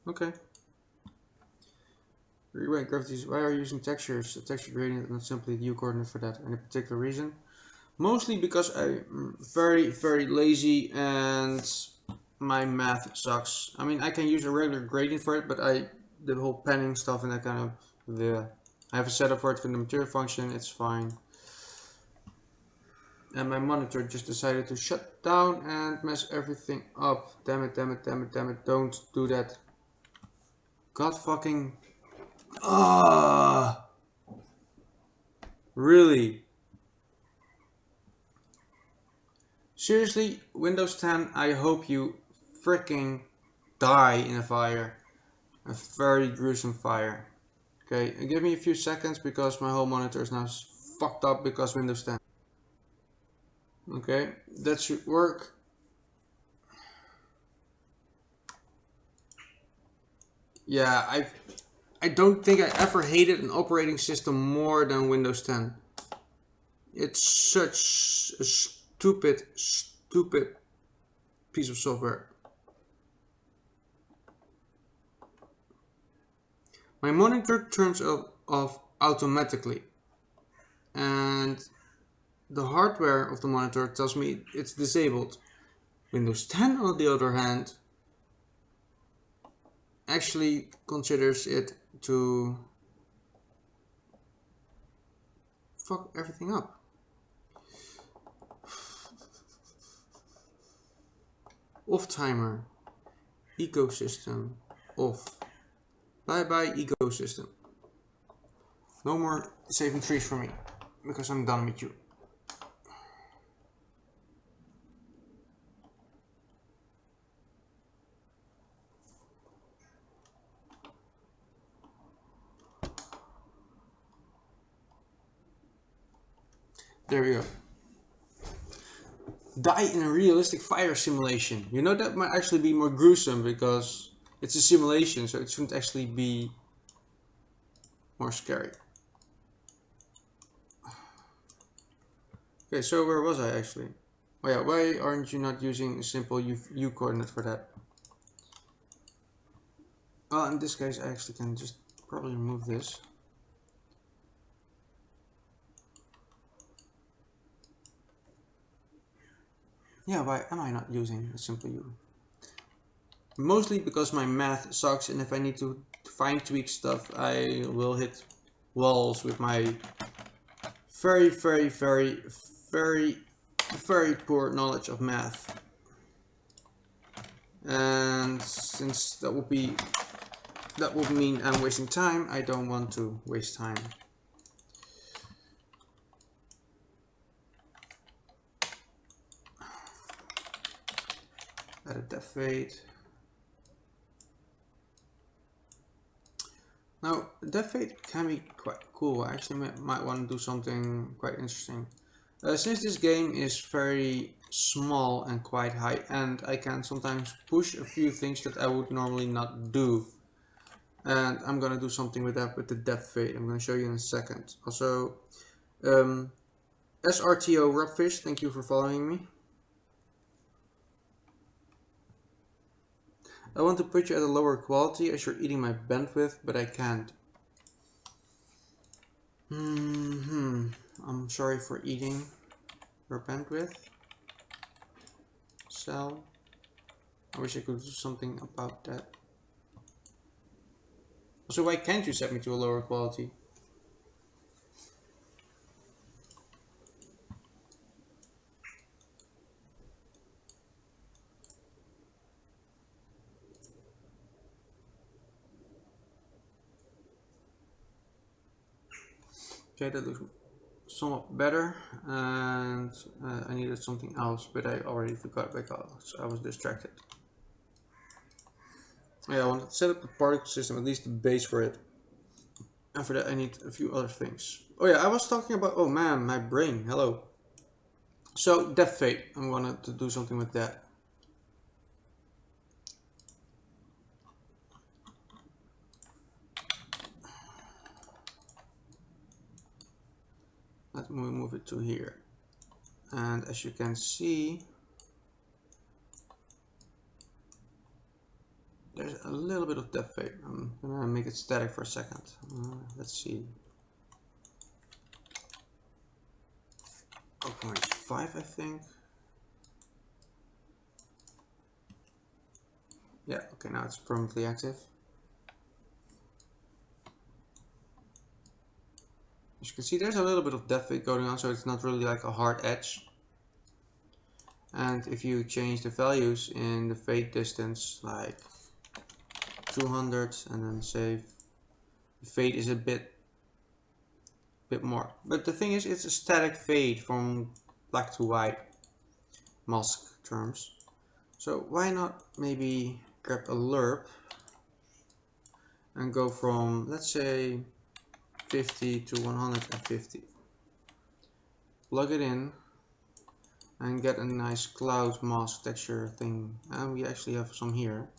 Okay. Rewrite gravities. Why are you using textures? A texture gradient, not simply the U coordinate for that. Any particular reason? Mostly because I'm very lazy and my math sucks. I mean, I can use a regular gradient for it, but the whole panning stuff and that kind of I have a setup for it for the material function. It's fine. And my monitor just decided to shut down and mess everything up. Damn it, damn it, damn it, damn it. Don't do that. God fucking... Ah! Really? Seriously, Windows 10, I hope you freaking die in a fire. A very gruesome fire. Okay, and give me a few seconds because my whole monitor is now fucked up because Windows 10. Okay, that should work. Yeah, I don't think I ever hated an operating system more than Windows 10. It's such a stupid piece of software. My monitor turns off automatically, and the hardware of the monitor tells me it's disabled. Windows 10, on the other hand, actually considers it to fuck everything up. Off timer, ecosystem, off. Bye bye ecosystem. No more saving trees for me, because I'm done with you. There we go. Die in a realistic fire simulation. You know, that might actually be more gruesome because it's a simulation, so it shouldn't actually be more scary. Okay, so where was I actually? Oh yeah, why aren't you not using a simple U coordinate for that? Well, in this case I actually can just probably remove this. Yeah, why am I not using a simple U? Mostly because my math sucks, and if I need to fine tweak stuff, I will hit walls with my very, very, very, very, very poor knowledge of math. And since that would mean I'm wasting time, I don't want to waste time. Add a depth fade. Now, depth fade can be quite cool. I actually might want to do something quite interesting. Since this game is very small and quite high end, I can sometimes push a few things that I would normally not do. And I'm gonna do something with that with the depth fade. I'm gonna show you in a second. Also, SRTO Rubfish, thank you for following me. I want to put you at a lower quality as you're eating my bandwidth, but I can't. I'm sorry for eating your bandwidth. Cell. I wish I could do something about that. Also, why can't you set me to a lower quality? Okay, that looks somewhat better, and I needed something else, but I already forgot because I was distracted. Yeah, I wanted to set up the particle system, at least the base for it. And for that I need a few other things. Oh yeah, I was talking about, oh man, my brain, hello. So, depth fade, I'm gonna to do something with that. Let me move it to here. And as you can see, there's a little bit of depth fade. I'm gonna make it static for a second. Let's see. 0.5, I think. Yeah, okay, now it's permanently active. As you can see, there's a little bit of depth fade going on, so it's not really like a hard edge. And if you change the values in the fade distance, like 200, and then say the fade is a bit more. But the thing is, it's a static fade from black to white mask terms. So why not maybe grab a lerp and go from, let's say, 50 to 150. Plug it in and get a nice cloud mask texture thing. And we actually have some here.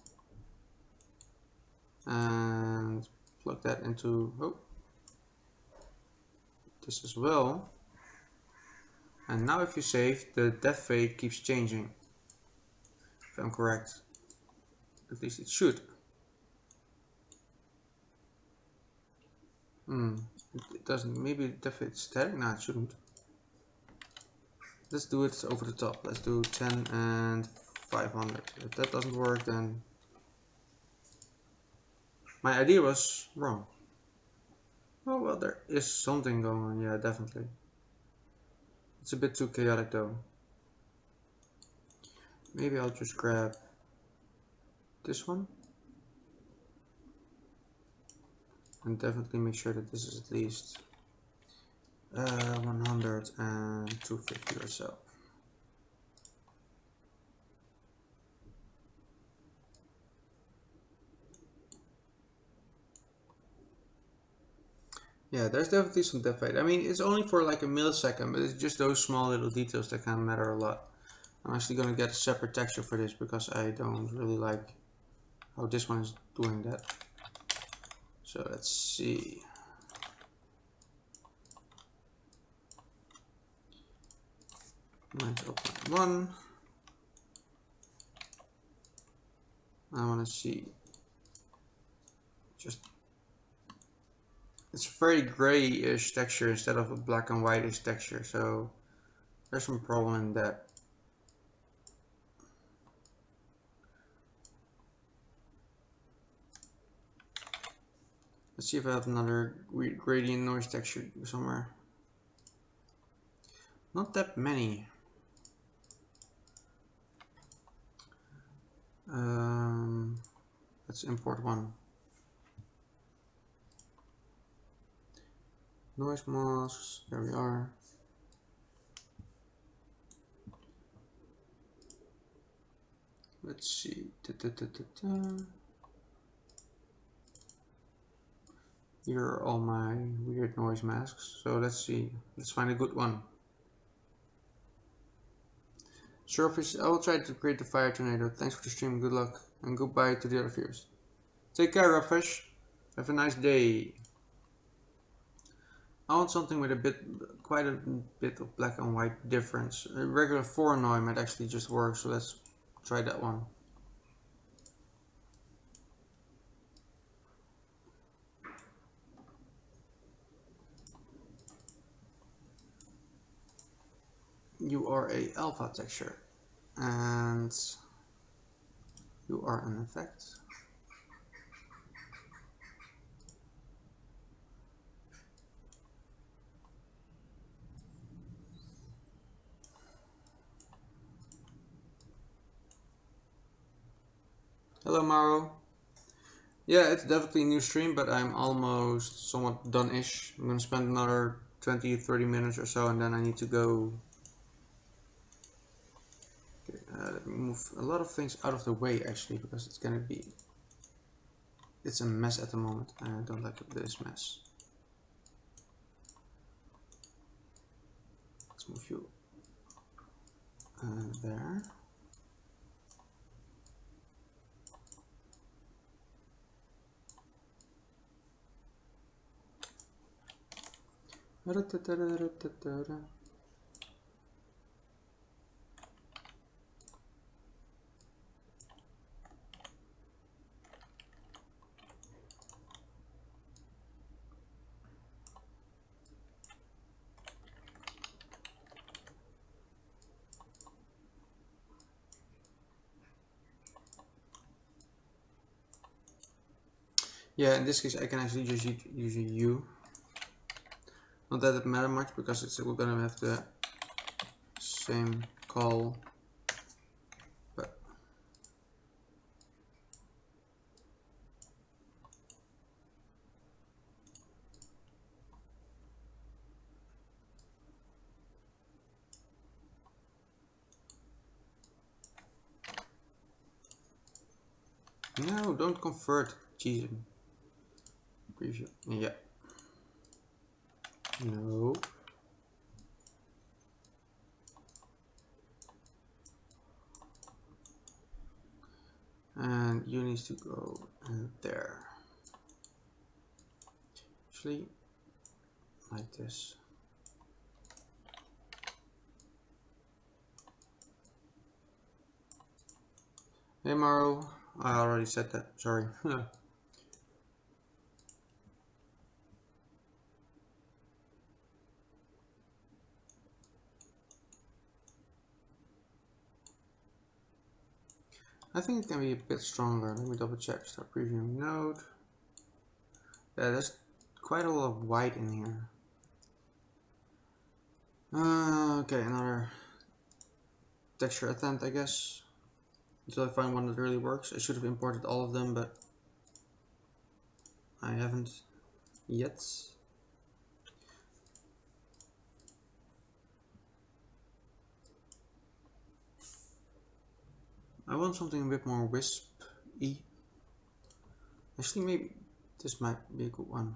And plug that into this as well. And now if you save, the depth fade keeps changing. If I'm correct. At least it should. It doesn't. Maybe the depth fade is static? No, it shouldn't. Let's do it over the top. Let's do 10 and 500. If that doesn't work, then my idea was wrong. Oh well, there is something going on. Yeah, definitely. It's a bit too chaotic though. Maybe I'll just grab this one. And definitely make sure that this is at least 100 and 250 or so. Yeah, there's definitely some depth fade. I mean, it's only for like a millisecond, but it's just those small little details that can matter a lot. I'm actually gonna get a separate texture for this because I don't really like how this one is doing that. So let's see. Mine's 0.1. I want to see just it's a very grayish texture instead of a black and whitish texture, so there's some problem in that. Let's see if I have another weird gradient noise texture somewhere. Not that many. Let's import one. Noise masks, there we are. Let's see. Here are all my weird noise masks. So let's see. Let's find a good one. Surface, I will try to create the fire tornado. Thanks for the stream, good luck, and goodbye to the other viewers. Take care, Refraction. Have a nice day. I want something with quite a bit of black and white difference. A regular 4 noise might actually just work, so let's try that one. You are a alpha texture, and you are an effect. Hello, Maro. Yeah, it's definitely a new stream, but I'm almost somewhat done-ish. I'm gonna spend another 20-30 minutes or so, and then I need to go. Okay, let me move a lot of things out of the way, actually, because it's a mess at the moment, and I don't like this mess. Let's move you there. Yeah, in this case I can actually just use a U. Not that it matters much because we're gonna have the same call, but no, don't convert. Jesus. Preview. Yeah. No. And you need to go there. Actually, like this. Hey Maro, I already said that. Sorry. I think it can be a bit stronger. Let me double check. Start previewing node. Yeah, there's quite a lot of white in here. Okay, another texture attempt, I guess. Until I find one that really works. I should have imported all of them, but I haven't yet. I want something a bit more wisp-y. Actually, maybe this might be a good one.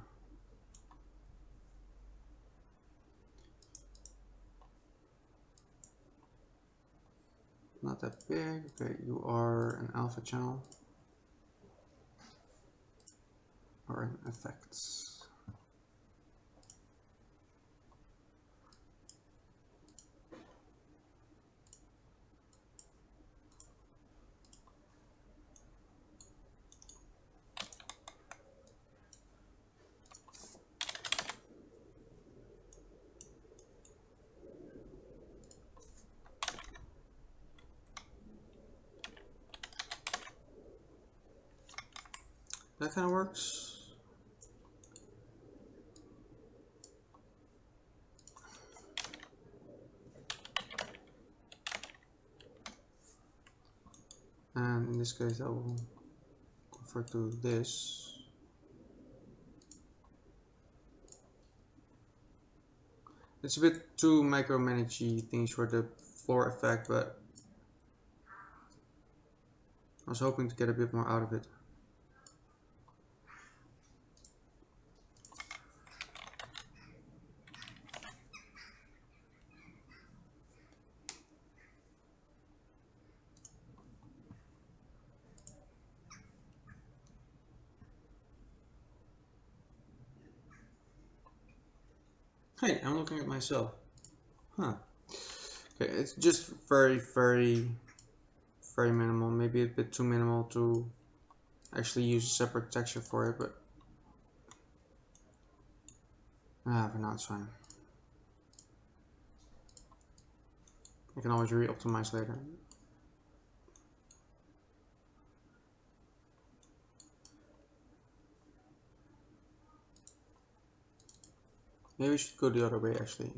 not that big. Okay, you are an alpha channel. Or an effects. That kind of works. And in this case, I will convert to this. It's a bit too micromanagey things for the floor effect, but I was hoping to get a bit more out of it. Hey, I'm looking at myself. Huh. Okay, it's just very minimal. Maybe a bit too minimal to actually use a separate texture for it, but for now it's fine. I can always re-optimize later. Maybe we should go the other way actually.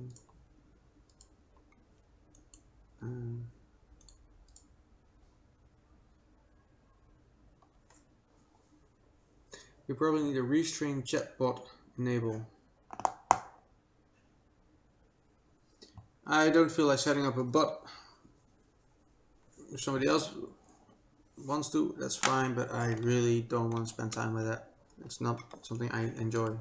You probably need a restream chatbot enable. I don't feel like setting up a bot. If somebody else wants to, that's fine, but I really don't want to spend time with that. It's not something I enjoy.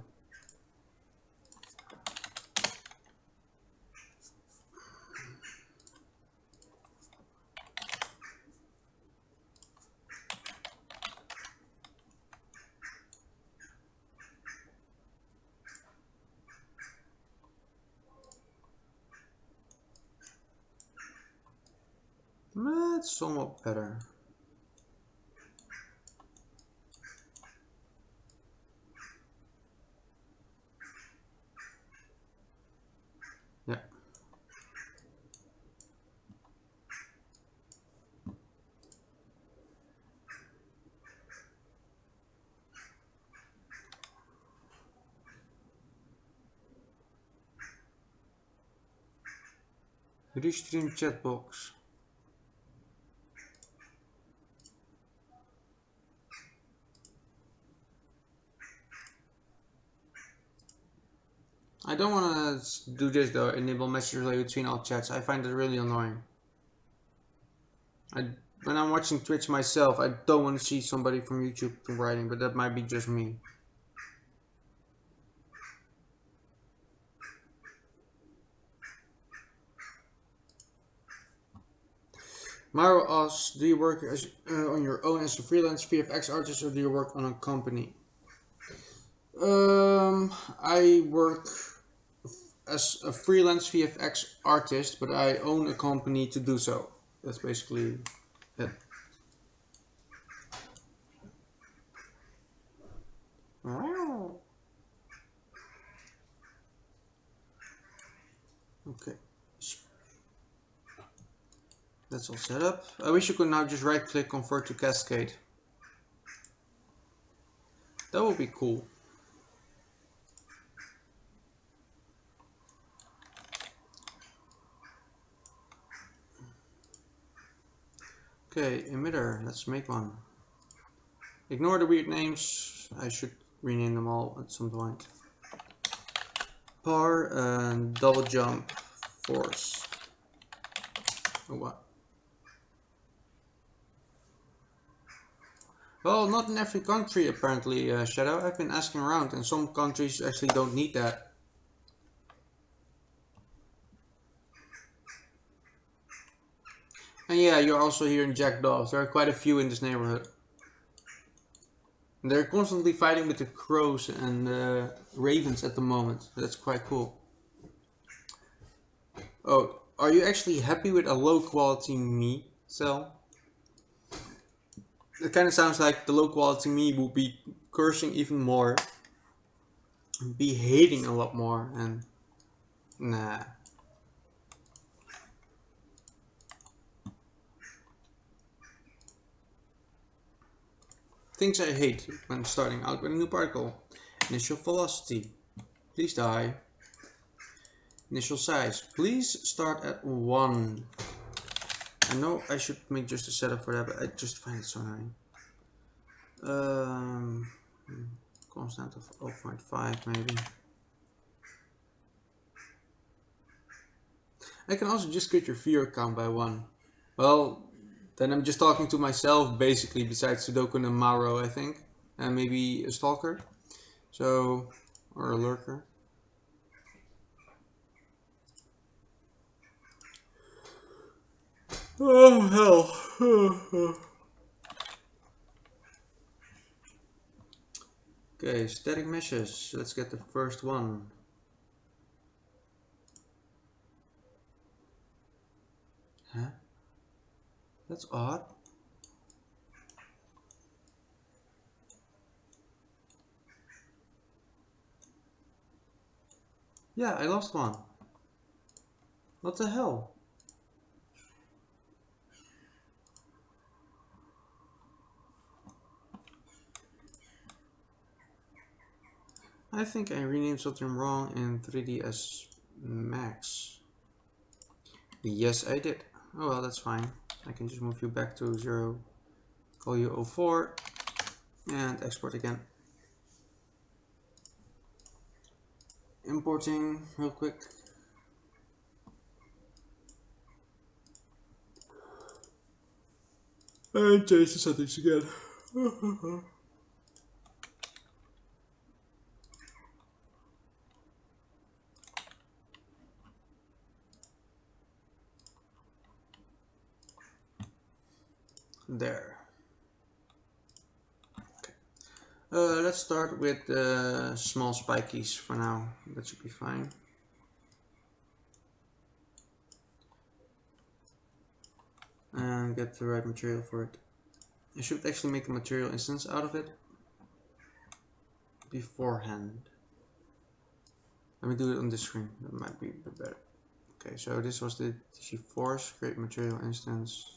That's somewhat better. Yeah. Restream chat box. I don't want to do this though, enable message relay between all chats. I find it really annoying. When I'm watching Twitch myself, I don't want to see somebody from YouTube writing, but that might be just me. Mario asks, do you work as, on your own as a freelance VFX artist, or do you work on a company? I work as a freelance VFX artist, but I own a company to do so. That's basically it. Okay. That's all set up. I wish you could now just right click convert to cascade. That would be cool. Okay, emitter, let's make one. Ignore the weird names. I should rename them all at some point. Par and double jump force. Oh, what? Well, not in every country apparently, Shadow. I've been asking around, and some countries actually don't need that. And And yeah, you're also hearing jackdaws. There are quite a few in this neighborhood. They're constantly fighting with the crows and ravens at the moment. That's quite cool. Oh, are you actually happy with a low quality me cell? It kind of sounds like the low quality me will be cursing even more, be hating a lot more, and nah. Things I hate when starting out with a new particle. Initial velocity. Please die. Initial size. Please start at 1. I know I should make just a setup for that, but I just find it so annoying. Constant of 0.5 maybe. I can also just cut your viewer count by 1. Well, then I'm just talking to myself basically, besides Sudoku and Mauro, I think. And maybe a stalker. So, or a lurker. Oh hell. Okay, static meshes. Let's get the first one. Huh? That's odd. Yeah, I lost one. What the hell? I think I renamed something wrong in 3ds Max. Yes, I did. Oh well, that's fine. I can just move you back to 0, call you UE4, and export again. Importing real quick. And change the settings again. There. Okay. Let's start with small spikies for now. That should be fine. And get the right material for it. I should actually make a material instance out of it beforehand. Let me do it on this screen. That might be a bit better. Okay, so this was the TC4's create material instance.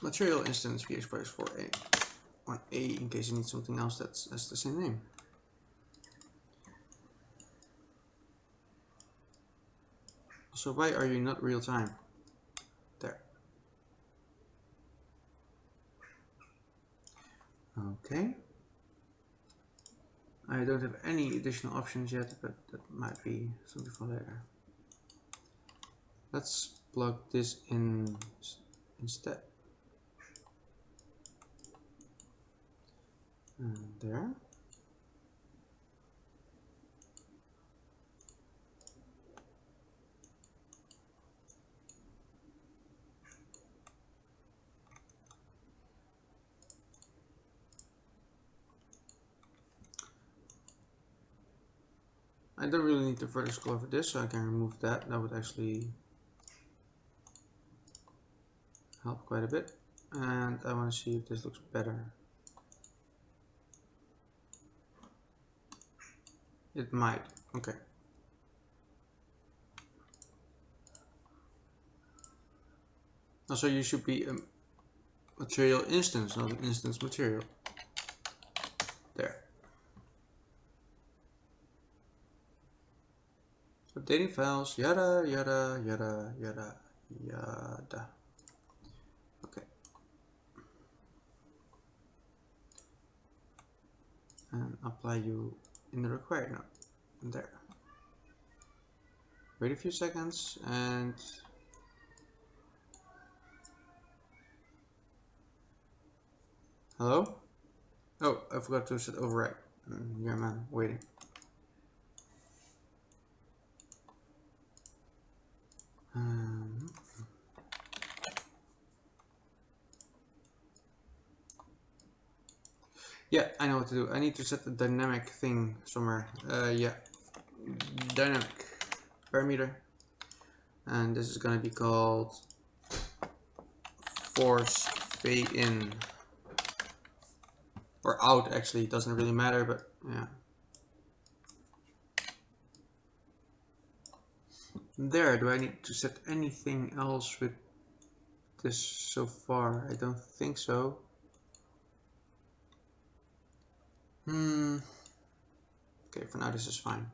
Material instance VX4A. 1A in case you need something else that has the same name. So why are you not real time? There. Okay. I don't have any additional options yet, but that might be something for later. Let's plug this in instead. And there. I don't really need the vertex color for this, so I can remove that. That would actually help quite a bit. And I want to see if this looks better. It might. Okay. Also, you should be a material instance, not an instance material. There. Updating files, yada, yada, yada, yada, yada. Okay. And apply you in the required node. There. Wait a few seconds and hello? Oh, I forgot to set override. Yeah, man, waiting. Yeah, I know what to do. I need to set the dynamic thing somewhere. Yeah, dynamic parameter, and this is gonna be called force fade in or out. Actually, it doesn't really matter, but yeah. There, do I need to set anything else with this so far? I don't think so. Okay, for now this is fine.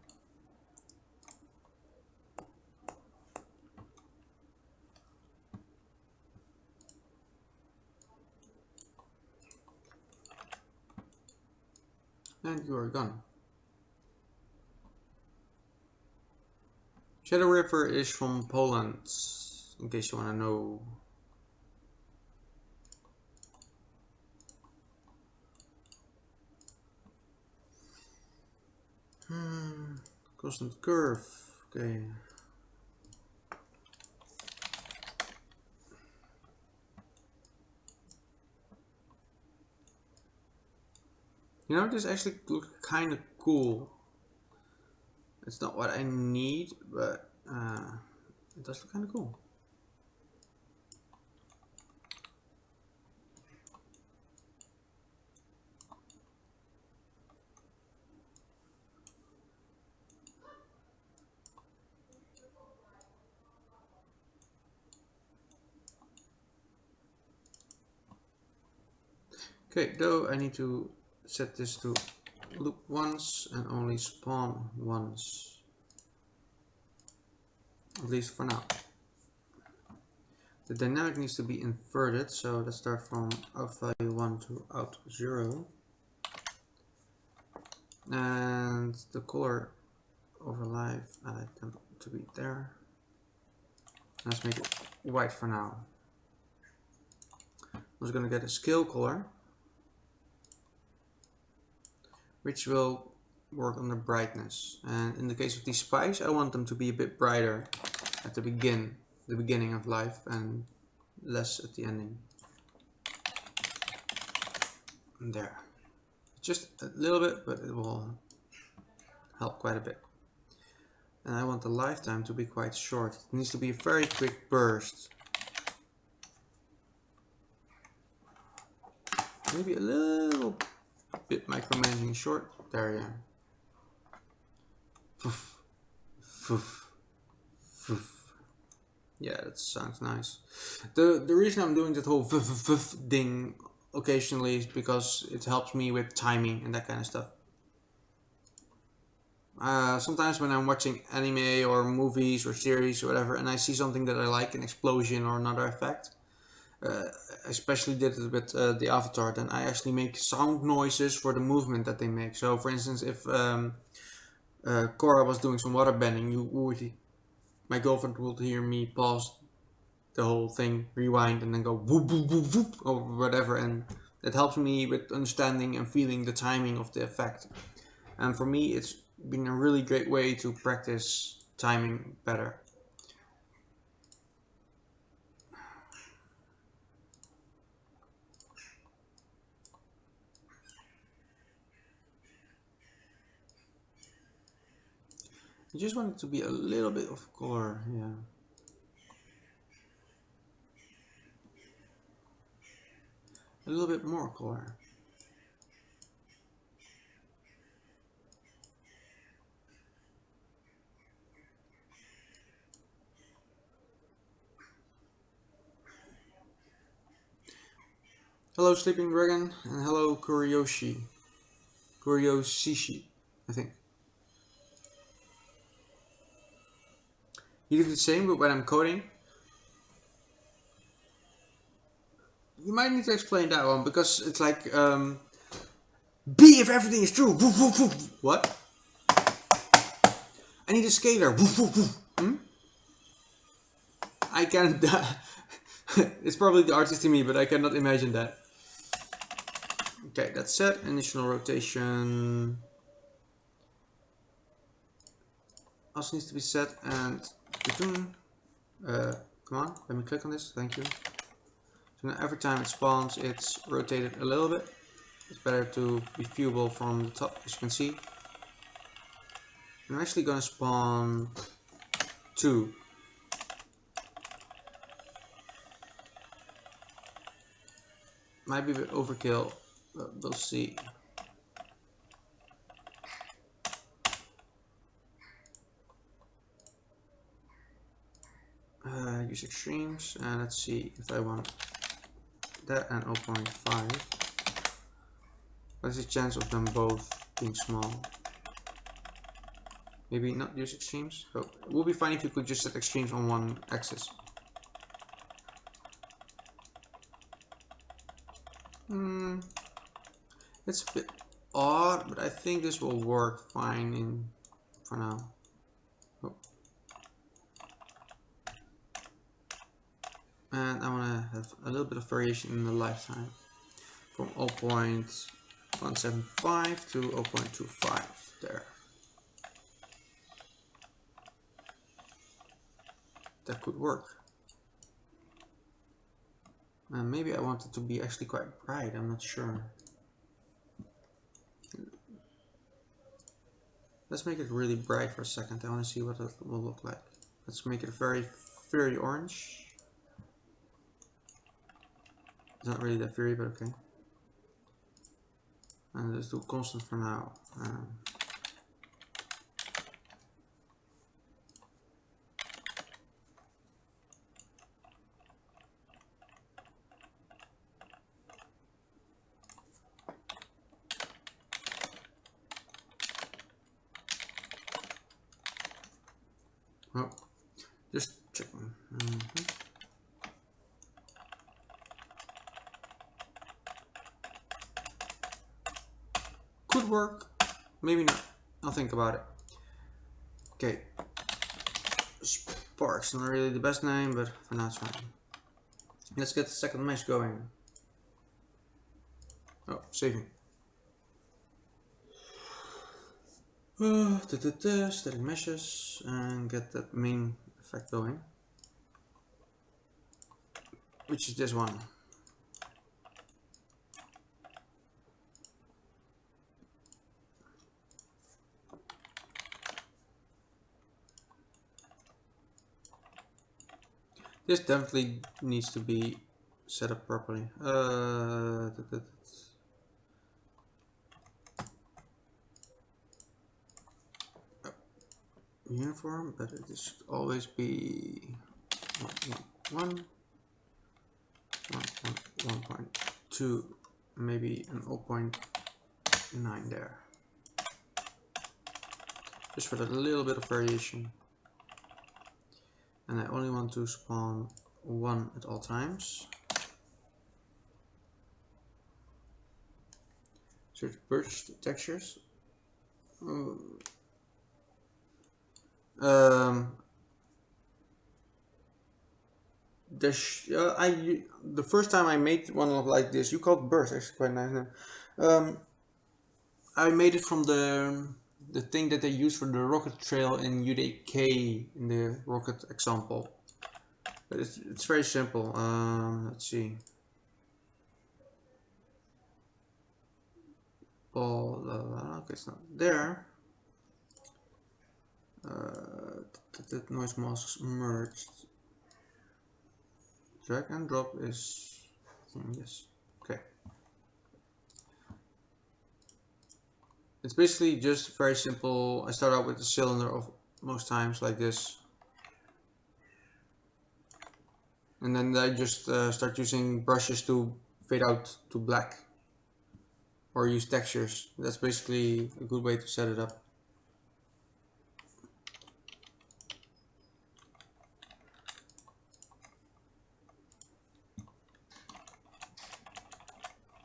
And you are gone. Shadow River is from Poland, in case you want to know. Constant curve. Okay. You know, this actually looks kind of cool. It's not what I need, but it does look kind of cool. Okay, though I need to set this to loop once and only spawn once. At least for now. The dynamic needs to be inverted, so let's start from out value 1 to out 0. And the color over live, I like them to be there. Let's make it white for now. I'm just going to get a scale color, which will work on the brightness. And in the case of these spikes, I want them to be a bit brighter at the beginning of life and less at the ending. And there. Just a little bit, but it will help quite a bit. And I want the lifetime to be quite short. It needs to be a very quick burst. Maybe a little bit micromanaging short. There, yeah. Foof, foof, foof. Yeah, that sounds nice. The reason I'm doing that whole thing occasionally is because it helps me with timing and that kind of stuff. Sometimes when I'm watching anime or movies or series or whatever, and I see something that I like, an explosion or another effect, especially did it with the avatar, then I actually make sound noises for the movement that they make. So for instance, if Korra was doing some water bending, my girlfriend would hear me pause the whole thing, rewind, and then go whoop whoop whoop whoop or whatever, and that helps me with understanding and feeling the timing of the effect. And for me, it's been a really great way to practice timing better. I just want it to be a little bit of color, yeah. A little bit more color. Hello Sleeping Dragon, and hello Kuryoshi, I think. You do the same, but when I'm coding, you might need to explain that one, because it's like, B if everything is true, woof, woof, woof. What? I need a scalar, woof, woof, woof. I can't, it's probably the artist in me, but I cannot imagine that. Okay, that's set. Initial rotation also needs to be set, and come on, let me click on this. Thank you. So now every time it spawns, it's rotated a little bit. It's better to be viewable from the top, as you can see. I'm actually gonna spawn 2. Might be a bit overkill, but we'll see. Use extremes, and let's see if I want that and 0.5. What's the chance of them both being small? Maybe not use extremes. So it would be fine if you could just set extremes on one axis. It's a bit odd, but I think this will work fine for now. Oh. And I want to have a little bit of variation in the lifetime from 0.175 to 0.25 there. That could work. And maybe I want it to be actually quite bright, I'm not sure. Let's make it really bright for a second. I want to see what it will look like. Let's make it very, very orange. It's not really that very, but okay. And let's do constant for now. Oh, just checking. Could work, maybe not. I'll think about it. Okay. Sparks, not really the best name, but for now it's fine. Let's get the second mesh going. Oh, saving. Static meshes and get that main effect going, which is this one. This definitely needs to be set up properly. Uniform, but it should always be 1.2, maybe an 0.9 there. Just for a little bit of variation. And I only want to spawn 1 at all times. Search burst textures. The first time I made one like this, you called burst, actually quite nice name. I made it from the thing that they use for the rocket trail in UE4 in the rocket example. But it's very simple. Let's see. Okay, it's not there. The noise masks merged. Drag and drop is yes. Okay. It's basically just very simple. I start out with the cylinder of most times like this. And then I just start using brushes to fade out to black. Or use textures. That's basically a good way to set it up.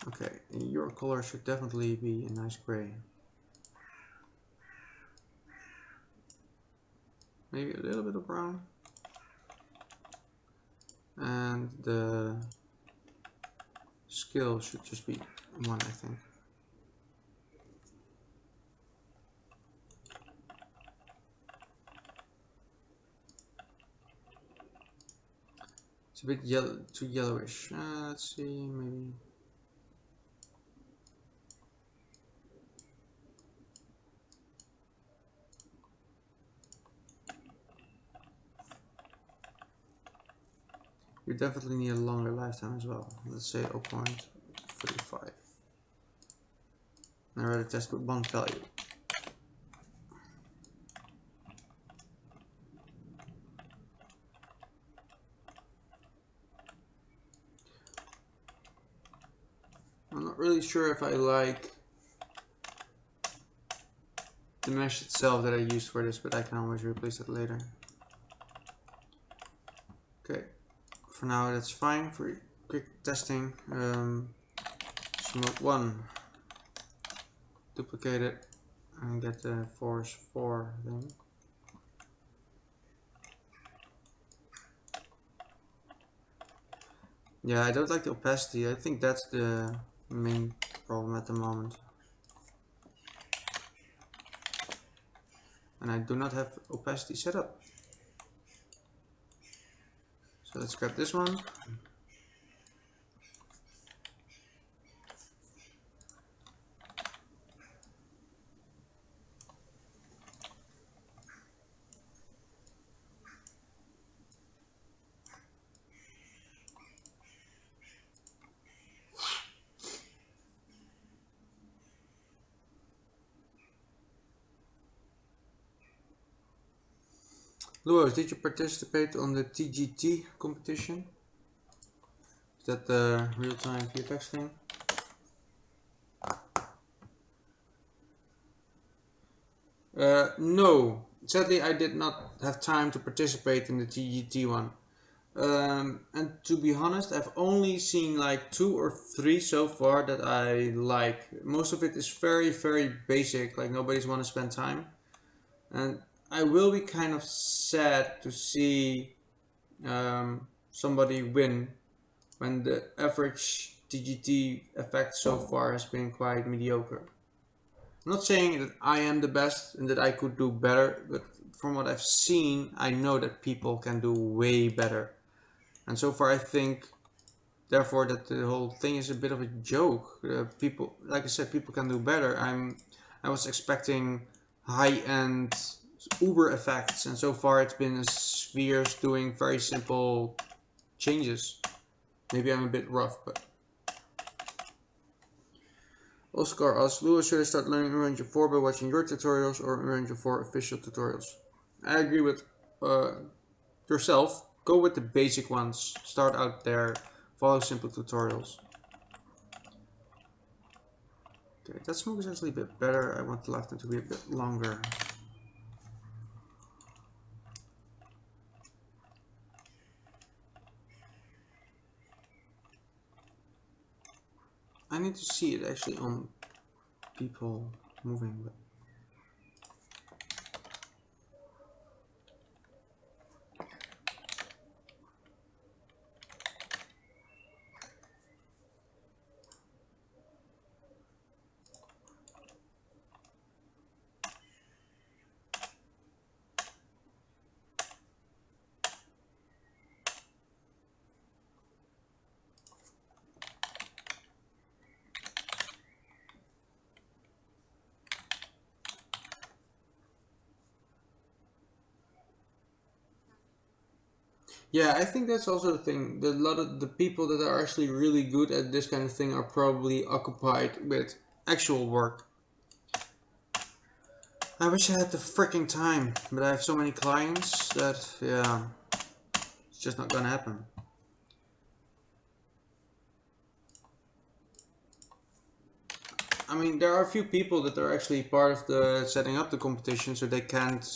Okay, your color should definitely be a nice gray. Maybe a little bit of brown. And the scale should just be 1, I think. It's a bit yellow, too yellowish. Let's see, maybe. you definitely need a longer lifetime as well. Let's say 0.35. And I rather test with one value. I'm not really sure if I like the mesh itself that I used for this, but I can always replace it later. Okay, for now that's fine for quick testing. Smooth 1, duplicate it and get the force 4 thing. Yeah, I don't like the opacity. I think that's the main problem at the moment. And I do not have opacity set up. So let's grab this one. Luos, did you participate on the TGT competition? Is that the real-time VFX thing? No, sadly I did not have time to participate in the TGT one. And to be honest, I've only seen like 2 or 3 so far that I like. Most of it is very, very basic, like nobody's want to spend time. And I will be kind of sad to see somebody win when the average TGT effect so far has been quite mediocre. I'm not saying that I am the best and that I could do better, but from what I've seen, I know that people can do way better. And so far I think, therefore, that the whole thing is a bit of a joke. People, like I said, people can do better. I was expecting high-end Uber effects, and so far it's been spheres doing very simple changes. Maybe I'm a bit rough, but... Oscar asks, Luos, should I start learning Unreal 4 by watching your tutorials or Unreal 4 official tutorials? I agree with yourself. Go with the basic ones. Start out there. Follow simple tutorials. Okay, that smoke is actually a bit better. I want the lifetime to be a bit longer. I need to see it actually on people moving, but yeah, I think that's also the thing. A lot of the people that are actually really good at this kind of thing are probably occupied with actual work. I wish I had the freaking time, but I have so many clients that, yeah, it's just not gonna happen. I mean, there are a few people that are actually part of the setting up the competition, so they can't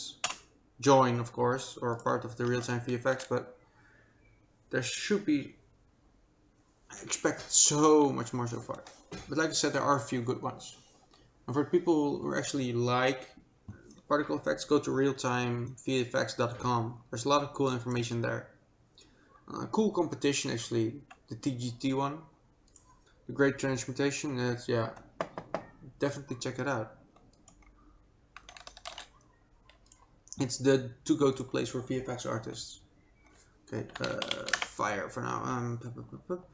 join, of course, or part of the real-time VFX, but there should be, I expect so much more so far. But like I said, there are a few good ones. And for people who actually like particle effects, go to realtimevfx.com. There's a lot of cool information there. Cool competition actually, the TGT one. The Great Transmutation, yeah, definitely check it out. It's the go-to place for VFX artists. Okay, fire for now.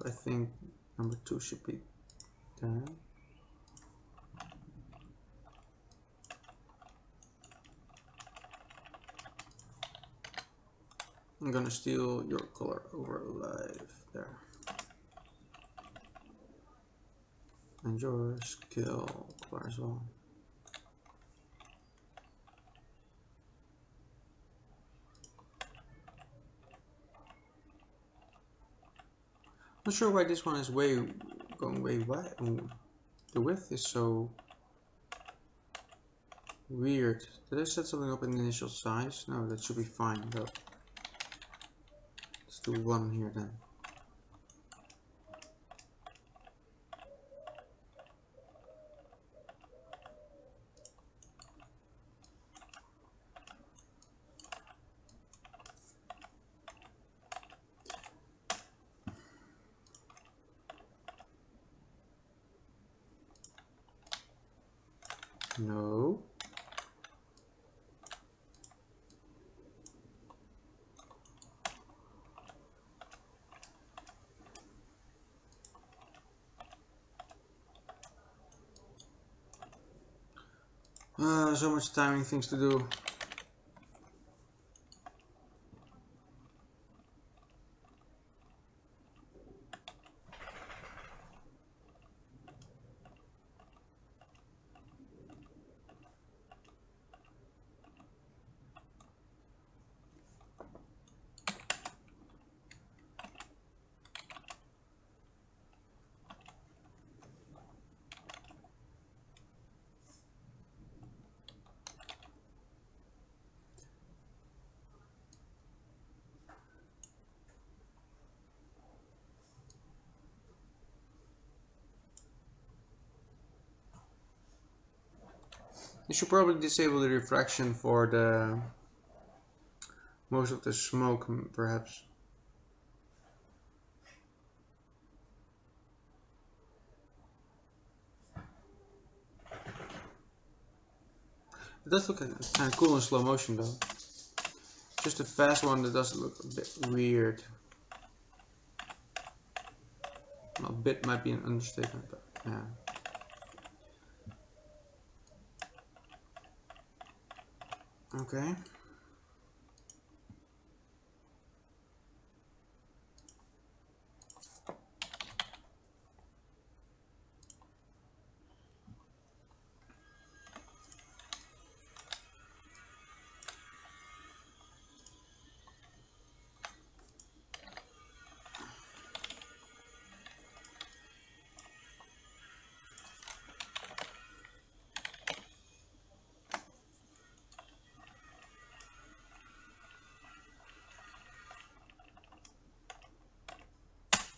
I think number 2 should be there. I'm gonna steal your color overlay there. And your scale color as well. Not sure why this one is going way wide. The width is so weird. Did I set something up in the initial size? No, that should be fine though. Let's do 1 here then. No. So much timing things to do. You should probably disable the refraction for the most of the smoke, perhaps. It does look kind of cool in slow motion though. Just a fast one that does look a bit weird. Well, a bit might be an understatement, but yeah. Okay.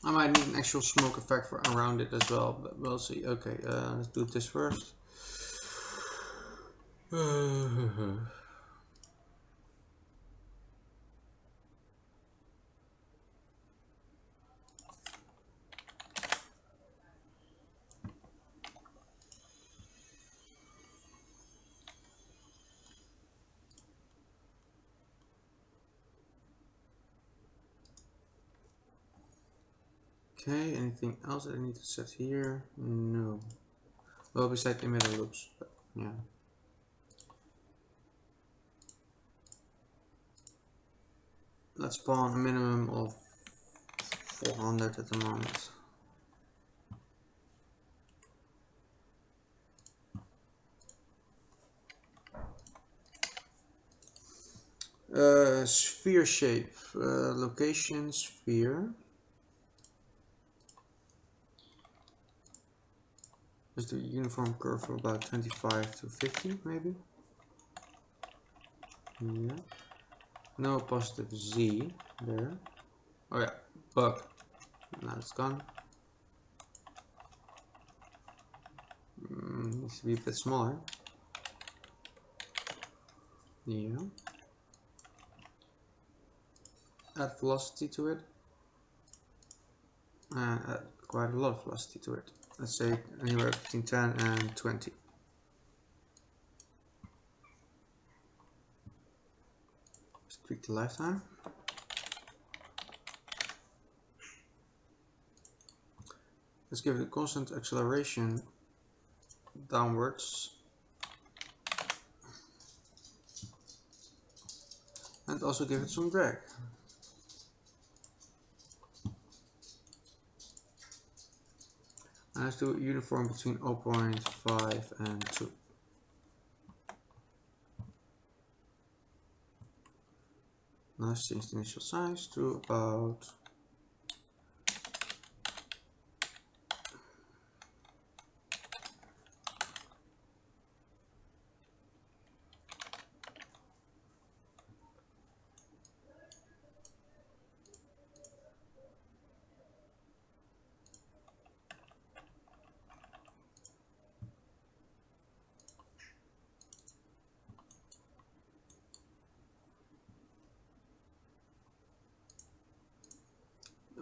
I might need an actual smoke effect for around it as well, but we'll see. Okay, let's do this first. Okay, anything else that I need to set here? No. Well, besides emitter loops, but yeah. Let's spawn a minimum of 400 at the moment. Sphere shape, location sphere. Is the uniform curve for about 25 to 50 maybe? Yeah. No positive Z there. Oh yeah, bug. Now it's gone. Needs to be a bit smaller. Yeah. Add velocity to it. And add quite a lot of velocity to it. Let's say anywhere between 10 and 20. Let's tweak the lifetime. Let's give it a constant acceleration downwards. And also give it some drag. And let's do it uniform between 0.5 and 2. Now let's change the initial size to about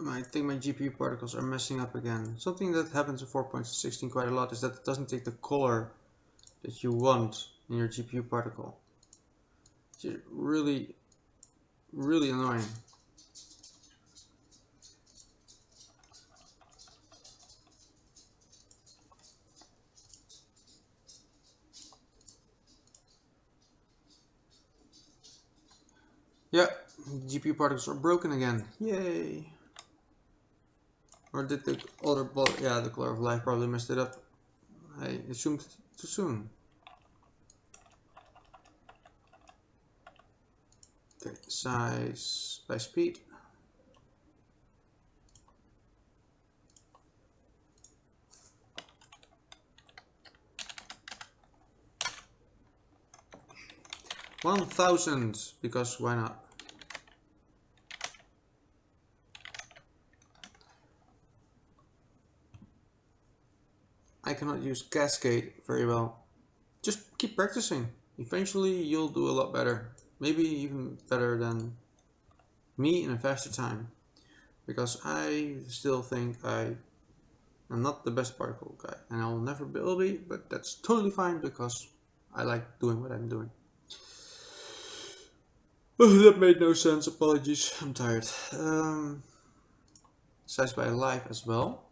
I think my GPU particles are messing up again. Something that happens in 4.16 quite a lot is that it doesn't take the color that you want in your GPU particle. It's really, really annoying. Yeah, GPU particles are broken again. Yay! Or did the other yeah, the color of life probably messed it up. I assumed too soon. Okay, size by speed. $1,000, because why not? I cannot use Cascade very well. Just keep practicing. Eventually you'll do a lot better. Maybe even better than me in a faster time. Because I still think I am not the best particle guy. And I'll never will be, but that's totally fine because I like doing what I'm doing. Oh, that made no sense, apologies, I'm tired. Size by life as well.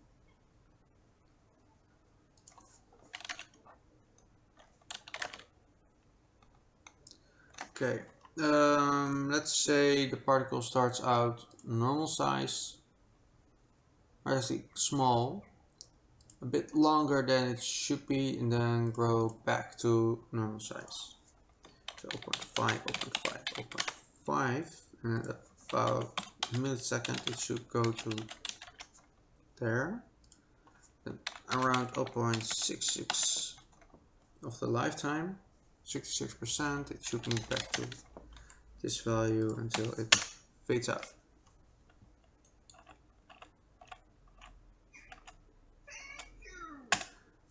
Okay, let's say the particle starts out normal size, or actually small, a bit longer than it should be, and then grow back to normal size. So 0.5, 0.5, 0.5, and at about a millisecond it should go to there. Then around 0.66 of the lifetime, 66%, it should move back to this value until it fades out.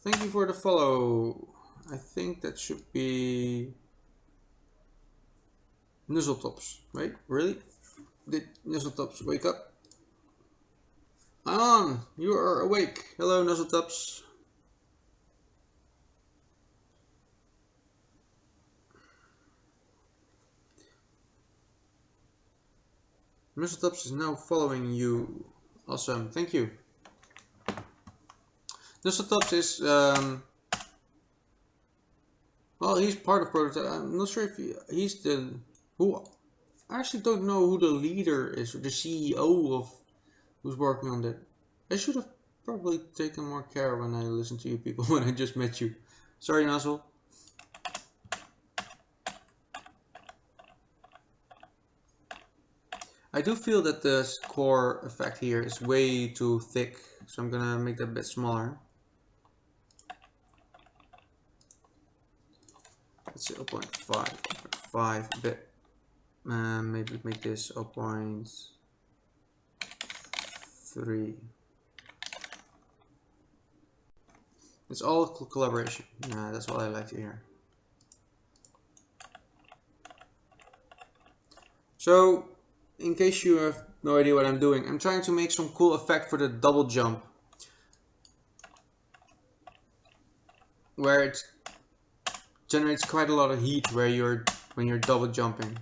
Thank you for the follow. I think that should be Nuzzletops, right? Really? Did Nuzzletops wake up? I'm on! You are awake. Hello, Nuzzletops. Nuzzletops is now following you. Awesome, thank you. Nuzzletops is, well, he's part of Prototype. I'm not sure if he's the, who, I actually don't know who the leader is, or the CEO of who's working on that. I should have probably taken more care when I listened to you people when I just met you. Sorry, Nuzzle. I do feel that the core effect here is way too thick, so I'm gonna make that a bit smaller. Let's say 0.5, 0.5 a bit. Maybe make this 0.3. It's all collaboration. Yeah, that's what I like to hear. So, in case you have no idea what I'm doing, I'm trying to make some cool effect for the double jump, where it generates quite a lot of heat when you're double jumping.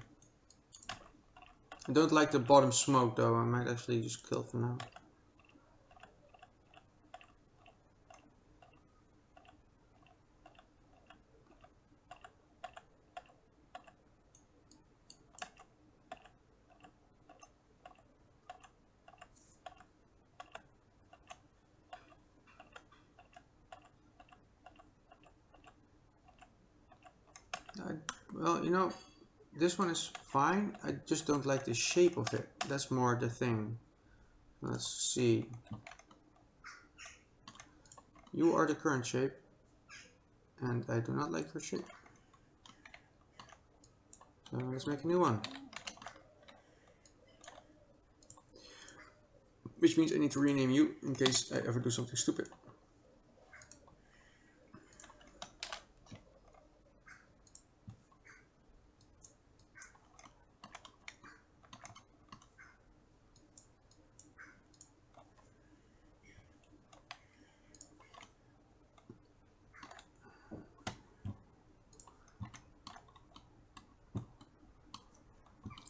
I don't like the bottom smoke though. I might actually just kill for now. Well, you know, this one is fine. I just don't like the shape of it. That's more the thing. Let's see. You are the current shape, and I do not like your shape. So let's make a new one. Which means I need to rename you in case I ever do something stupid.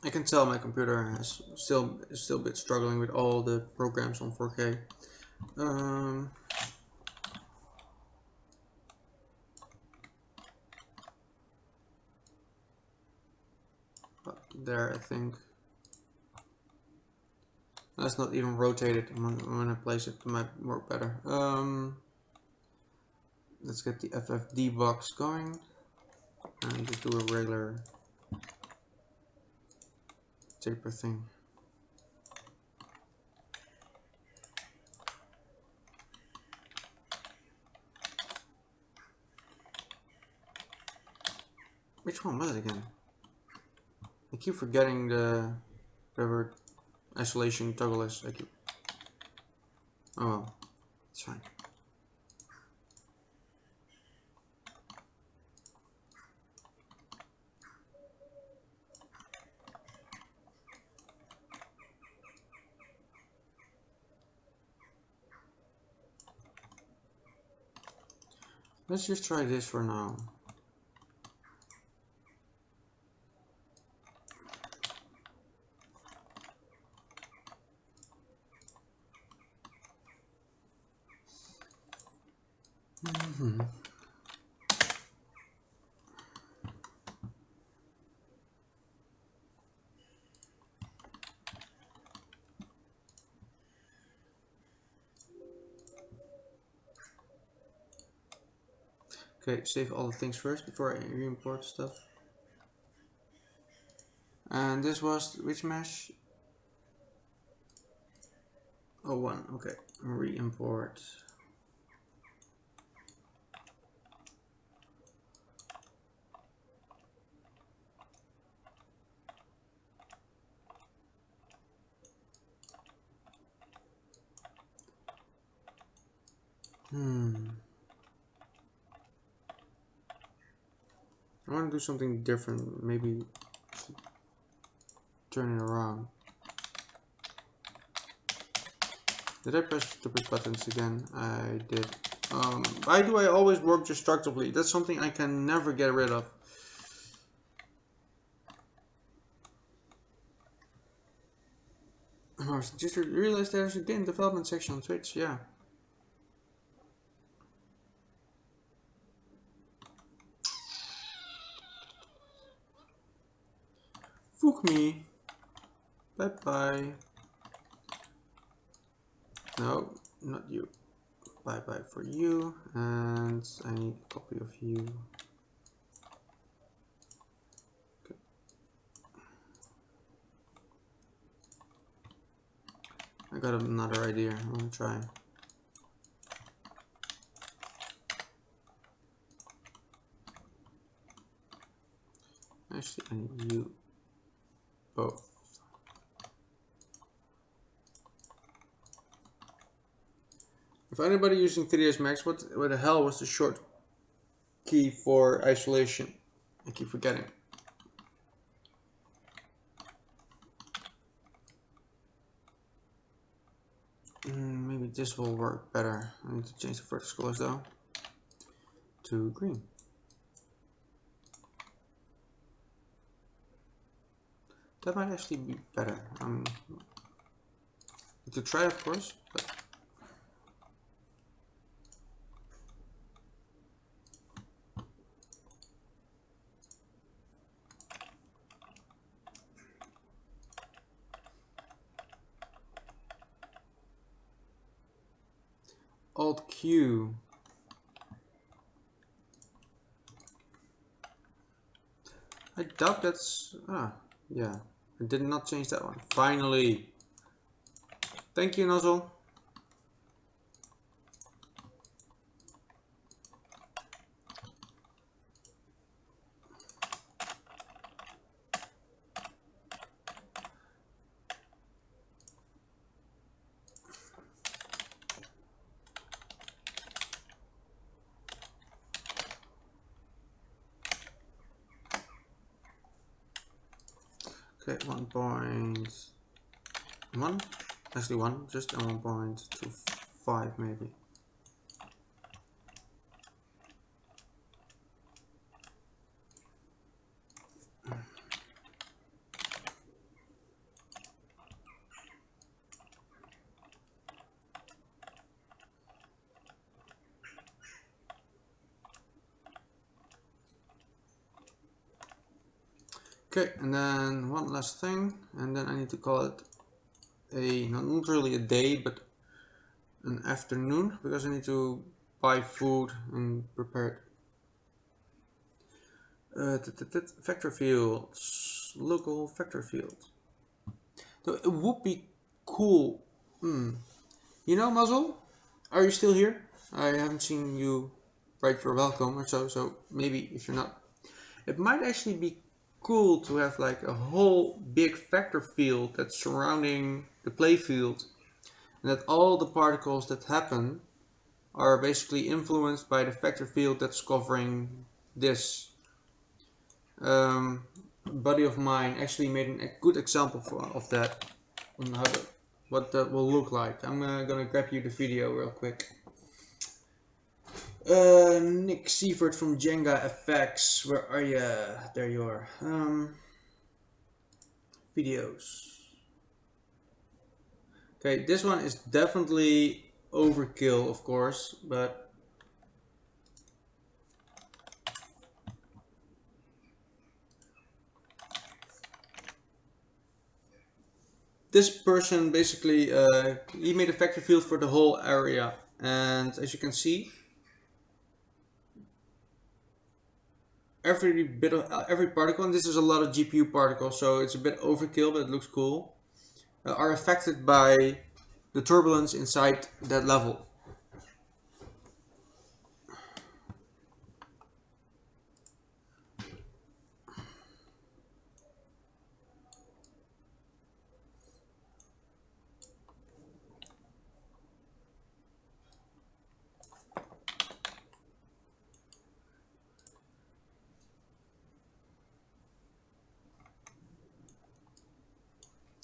I can tell my computer is still a bit struggling with all the programs on 4K. There, I think. That's not even rotated. When I place it, it might work better. Let's get the FFD box going and just do a regular taper thing. Which one was it again? I keep forgetting the whatever isolation toggle is. I keep. Oh well, it's fine. Let's just try this for now. Okay, save all the things first before I re-import stuff. And this was which mesh? Oh, one. Okay, re-import. I want to do something different. Maybe turn it around. Did I press stupid buttons again? I did. Why do I always work destructively? That's something I can never get rid of. I just realized there's a game development section on Twitch. Yeah. Fuck me. Bye bye. No, not you. Bye bye for you. And I need a copy of you. Okay. I got another idea. I want to try. Actually, I need you both. If anybody using 3ds Max, what the hell was the short key for isolation? I keep forgetting. Maybe this will work better. I need to change the vertex colors though to green. That might actually be better. To try, of course, but Alt Q. I doubt that's... yeah. I did not change that one. Finally. Thank you, Nozzle. Okay, 1.1. Actually 1, just 1.25 maybe. Okay, and then one last thing, and then I need to call it not really a day, but an afternoon, because I need to buy food and prepare it. Vector fields, local vector field. So it would be cool. You know, Muzzle, are you still here? I haven't seen you write your welcome or so maybe if you're not, it might actually be cool to have like a whole big vector field that's surrounding the play field, and that all the particles that happen are basically influenced by the vector field that's covering this. A buddy of mine actually made a good example of that, on what that will look like. I'm gonna grab you the video real quick. Nick Sievert from Jenga FX, where are you? There you are. Videos. Okay, this one is definitely overkill, of course, but this person basically he made a vector field for the whole area, and as you can see, every particle, and this is a lot of GPU particles, so it's a bit overkill, but it looks cool, are affected by the turbulence inside that level.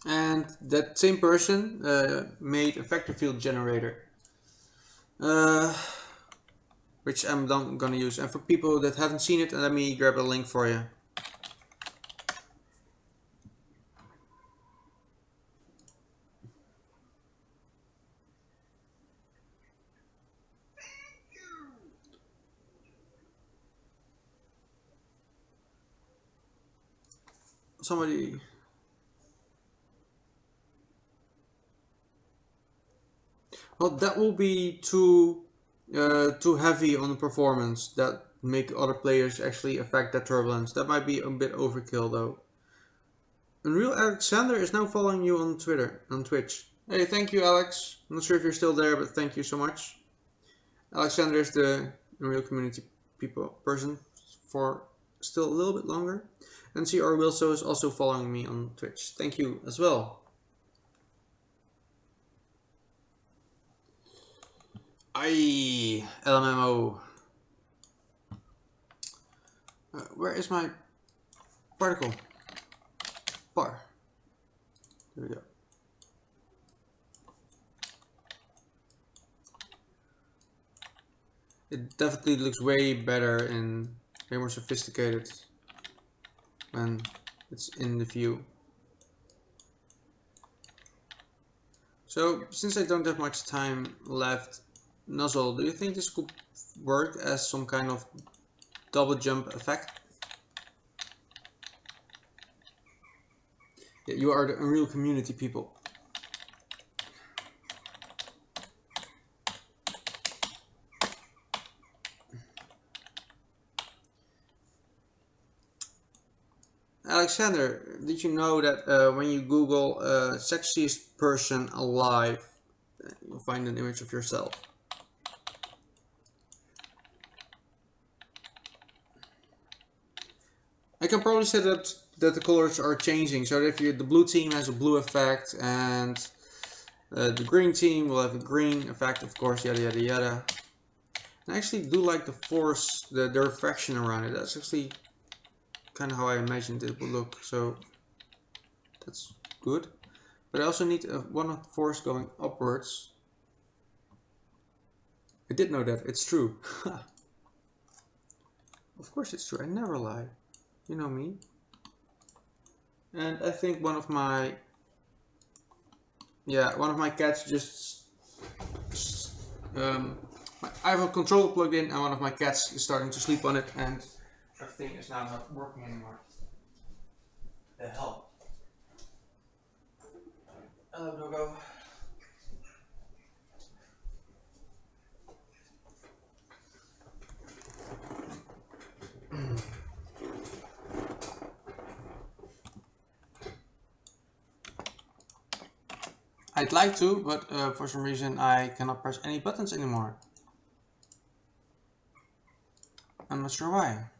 And that same person made a vector field generator, which I'm not gonna use. And for people that haven't seen it, let me grab a link for you. Somebody... Well, that will be too heavy on the performance. That make other players actually affect that turbulence. That might be a bit overkill though. Unreal Alexander is now following you on Twitch. Hey, thank you, Alex. I'm not sure if you're still there, but thank you so much. Alexander is the Unreal community person for still a little bit longer. And CR Wilso is also following me on Twitch. Thank you as well. LMMO. Where is my particle? Bar. There we go. It definitely looks way better and way more sophisticated when it's in the view. So, since I don't have much time left, Nuzzle, do you think this could work as some kind of double jump effect? Yeah, you are the Unreal community people. Alexander, did you know that when you Google sexiest person alive, you'll find an image of yourself? I can probably say that the colors are changing, so that if the blue team has a blue effect and the green team will have a green effect, of course, yada yada yada. I actually do like the force, the refraction around it. That's actually kind of how I imagined it would look, so that's good. But I also need one force going upwards. I did know that, it's true. Of course it's true, I never lie. You know me. And I think one of my cats just I have a controller plugged in and one of my cats is starting to sleep on it and everything is now not working anymore. The hell? Hello, Doggo. I'd like to, but for some reason I cannot press any buttons anymore. I'm not sure why.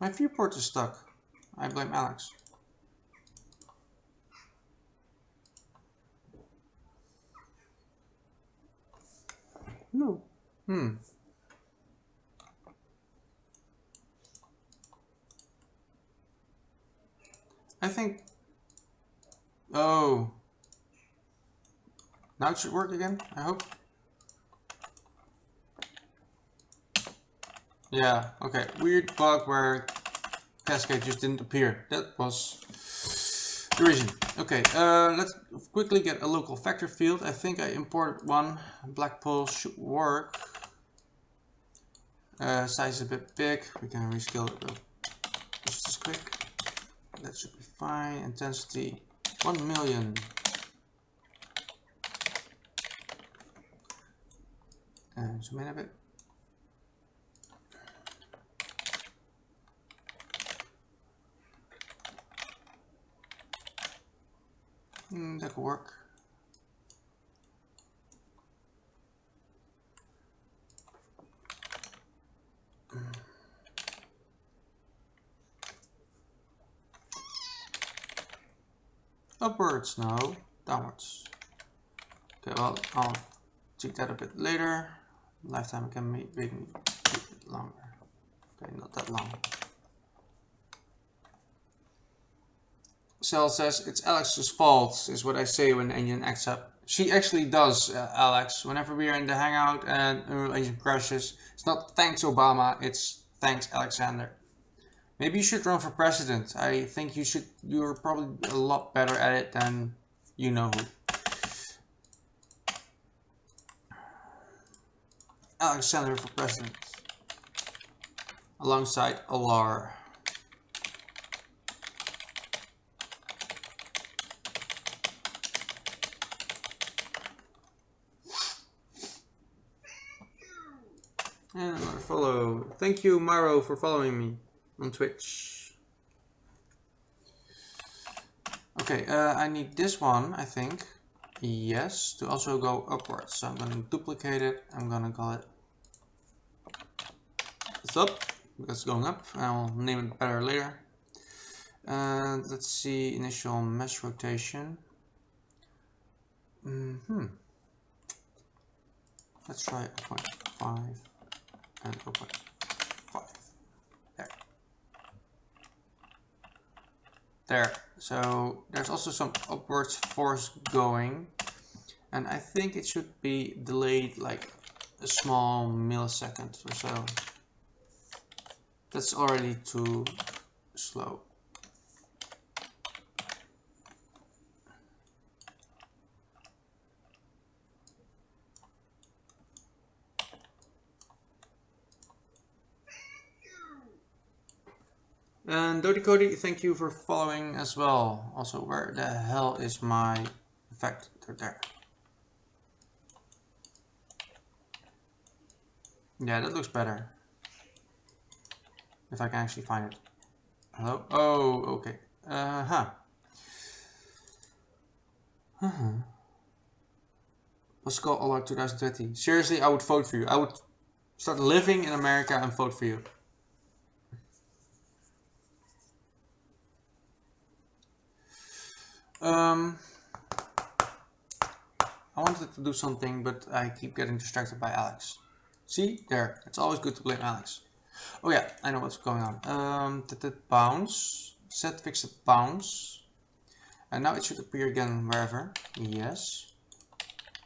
My viewport is stuck. I blame Alex. No. I think... Oh. Now it should work again, I hope. Yeah, okay. Weird bug where Cascade just didn't appear. That was the reason. Okay, let's quickly get a local vector field. I think I imported one. Blackpool should work. Size is a bit big. We can rescale it just as quick. That should be fine. Intensity 1 million. And zoom in a bit. That could work. Upwards, no, downwards. Okay, well, I'll tweak that a bit later. Lifetime can make it longer. Okay, not that long. Cell says it's Alex's fault, is what I say when Engine acts up. She actually does, Alex. Whenever we are in the Hangout and Engine crashes, it's not thanks Obama, it's thanks Alexander. Maybe you should run for president. I think you should. You're probably a lot better at it than you know who. Alexander for president. Alongside Alar. And another follow. Thank you, Maro, for following me on Twitch. Okay, I need this one, I think. Yes, to also go upwards. So I'm going to duplicate it. I'm going to call it it's up because it's going up. I'll name it better later. And let's see, initial mesh rotation. Let's try 0.5 and 0.5. There. So there's also some upwards force going, and I think it should be delayed like a small millisecond or so. That's already too slow. And Dodi Cody, thank you for following as well. Also, where the hell is my effect? They're there. Yeah, that looks better. If I can actually find it. Hello? Oh, okay. Let's call all out 2020. Seriously, I would vote for you. I would start living in America and vote for you. I wanted to do something, but I keep getting distracted by Alex. See? There. It's always good to blame Alex. Oh yeah, I know what's going on. Bounce. Set fixed bounce. And now it should appear again wherever. Yes.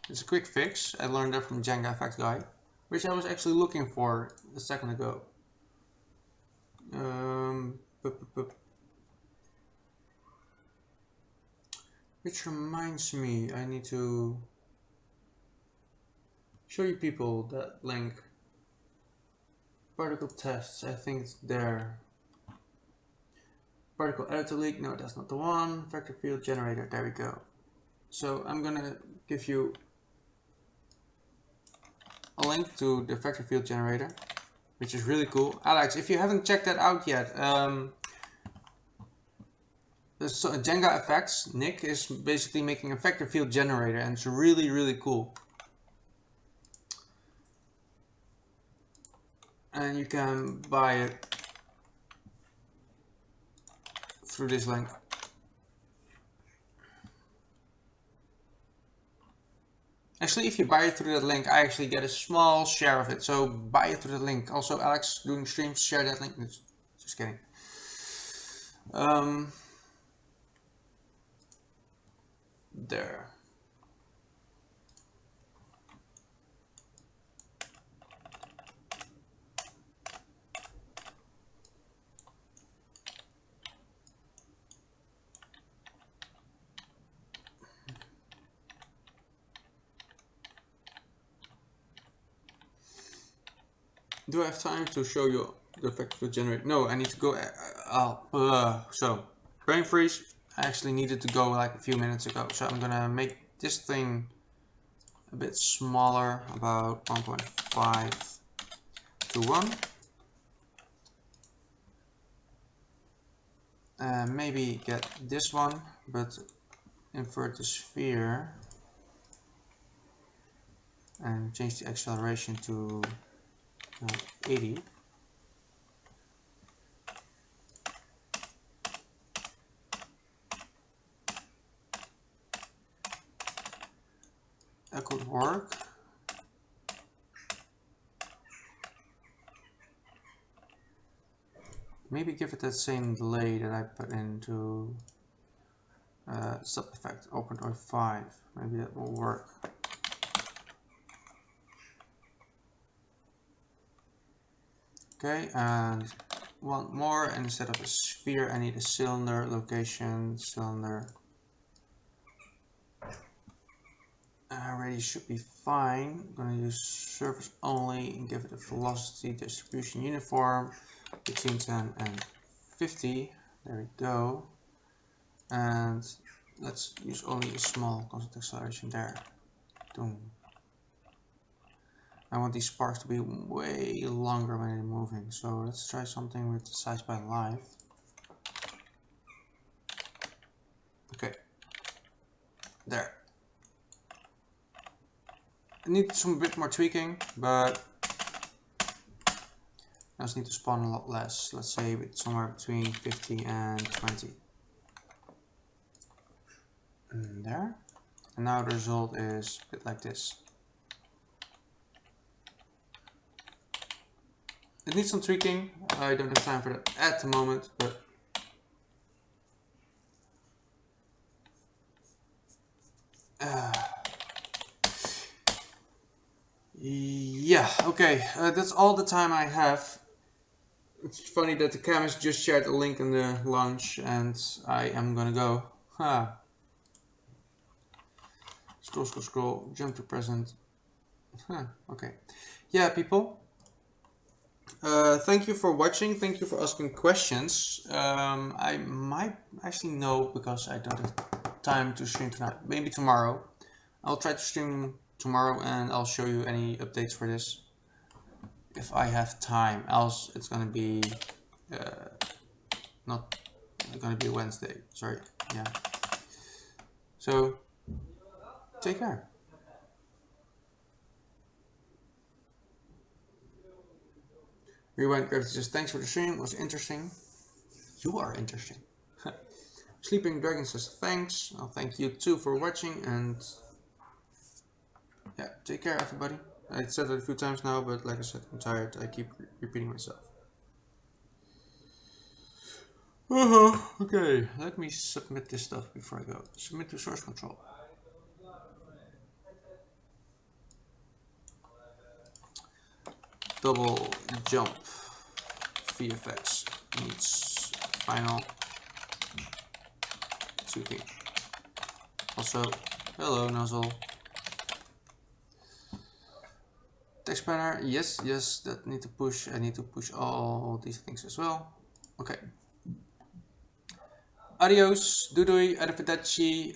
It's a quick fix. I learned that from Jenga FX guy, which I was actually looking for a second ago. Which reminds me, I need to show you people that link. Particle tests, I think it's there. Particle editor leak, no, that's not the one. Vector field generator, there we go. So I'm gonna give you a link to the vector field generator, which is really cool. Alex, if you haven't checked that out yet, Jenga FX, Nick, is basically making a vector field generator, and it's really, really cool. And you can buy it through this link. Actually, if you buy it through that link, I actually get a small share of it. So buy it through the link. Also, Alex doing streams, share that link. Just kidding. There. Do I have time to show you the vector field generator? No, I need to go. So, brain freeze. I actually needed to go like a few minutes ago. So I'm gonna make this thing a bit smaller, about 1.5 to 1. Maybe get this one, but invert the sphere and change the acceleration to 80. That could work. Maybe give it that same delay that I put into sub effect 0.05. Maybe that will work. Okay, and one more, and instead of a sphere I need a cylinder location, cylinder. Already should be fine. I'm gonna use surface only and give it a velocity distribution uniform between 10 and 50. There we go. And let's use only a small constant acceleration there. Boom. I want these sparks to be way longer when they're moving. So let's try something with size by life. Okay. There. I need some bit more tweaking, but I just need to spawn a lot less. Let's say somewhere between 50 and 20. And there. And now the result is a bit like this. It needs some tweaking. I don't have time for that at the moment, but yeah, okay, that's all the time I have. It's funny that the chemist just shared a link in the launch and I am gonna go. Scroll, scroll, scroll, jump to present. Okay. Yeah, people. Thank you for watching. Thank you for asking questions. I might actually know, because I don't have time to stream tonight. Maybe tomorrow. I'll try to stream tomorrow and I'll show you any updates for this if I have time. Else it's gonna be not gonna be Wednesday. Sorry. Yeah. So take care. Rewind Gravity says thanks for the stream. It was interesting. You are interesting. Sleeping Dragon says thanks. I'll thank you too for watching, and yeah, take care everybody. I said it a few times now, but like I said, I'm tired. I keep repeating myself. Okay, let me submit this stuff before I go. Submit to source control. Double jump VFX needs final shooting. Also, hello nozzle. Text banner, yes, that need to push. I need to push all these things as well. Okay. Adios, doei, arrivederci.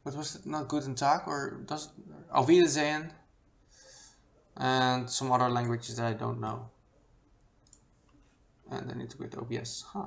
What was it? Not guten Tag, or does it? Auf Wiedersehen. And some other languages that I don't know. And I need to go to OBS. Huh.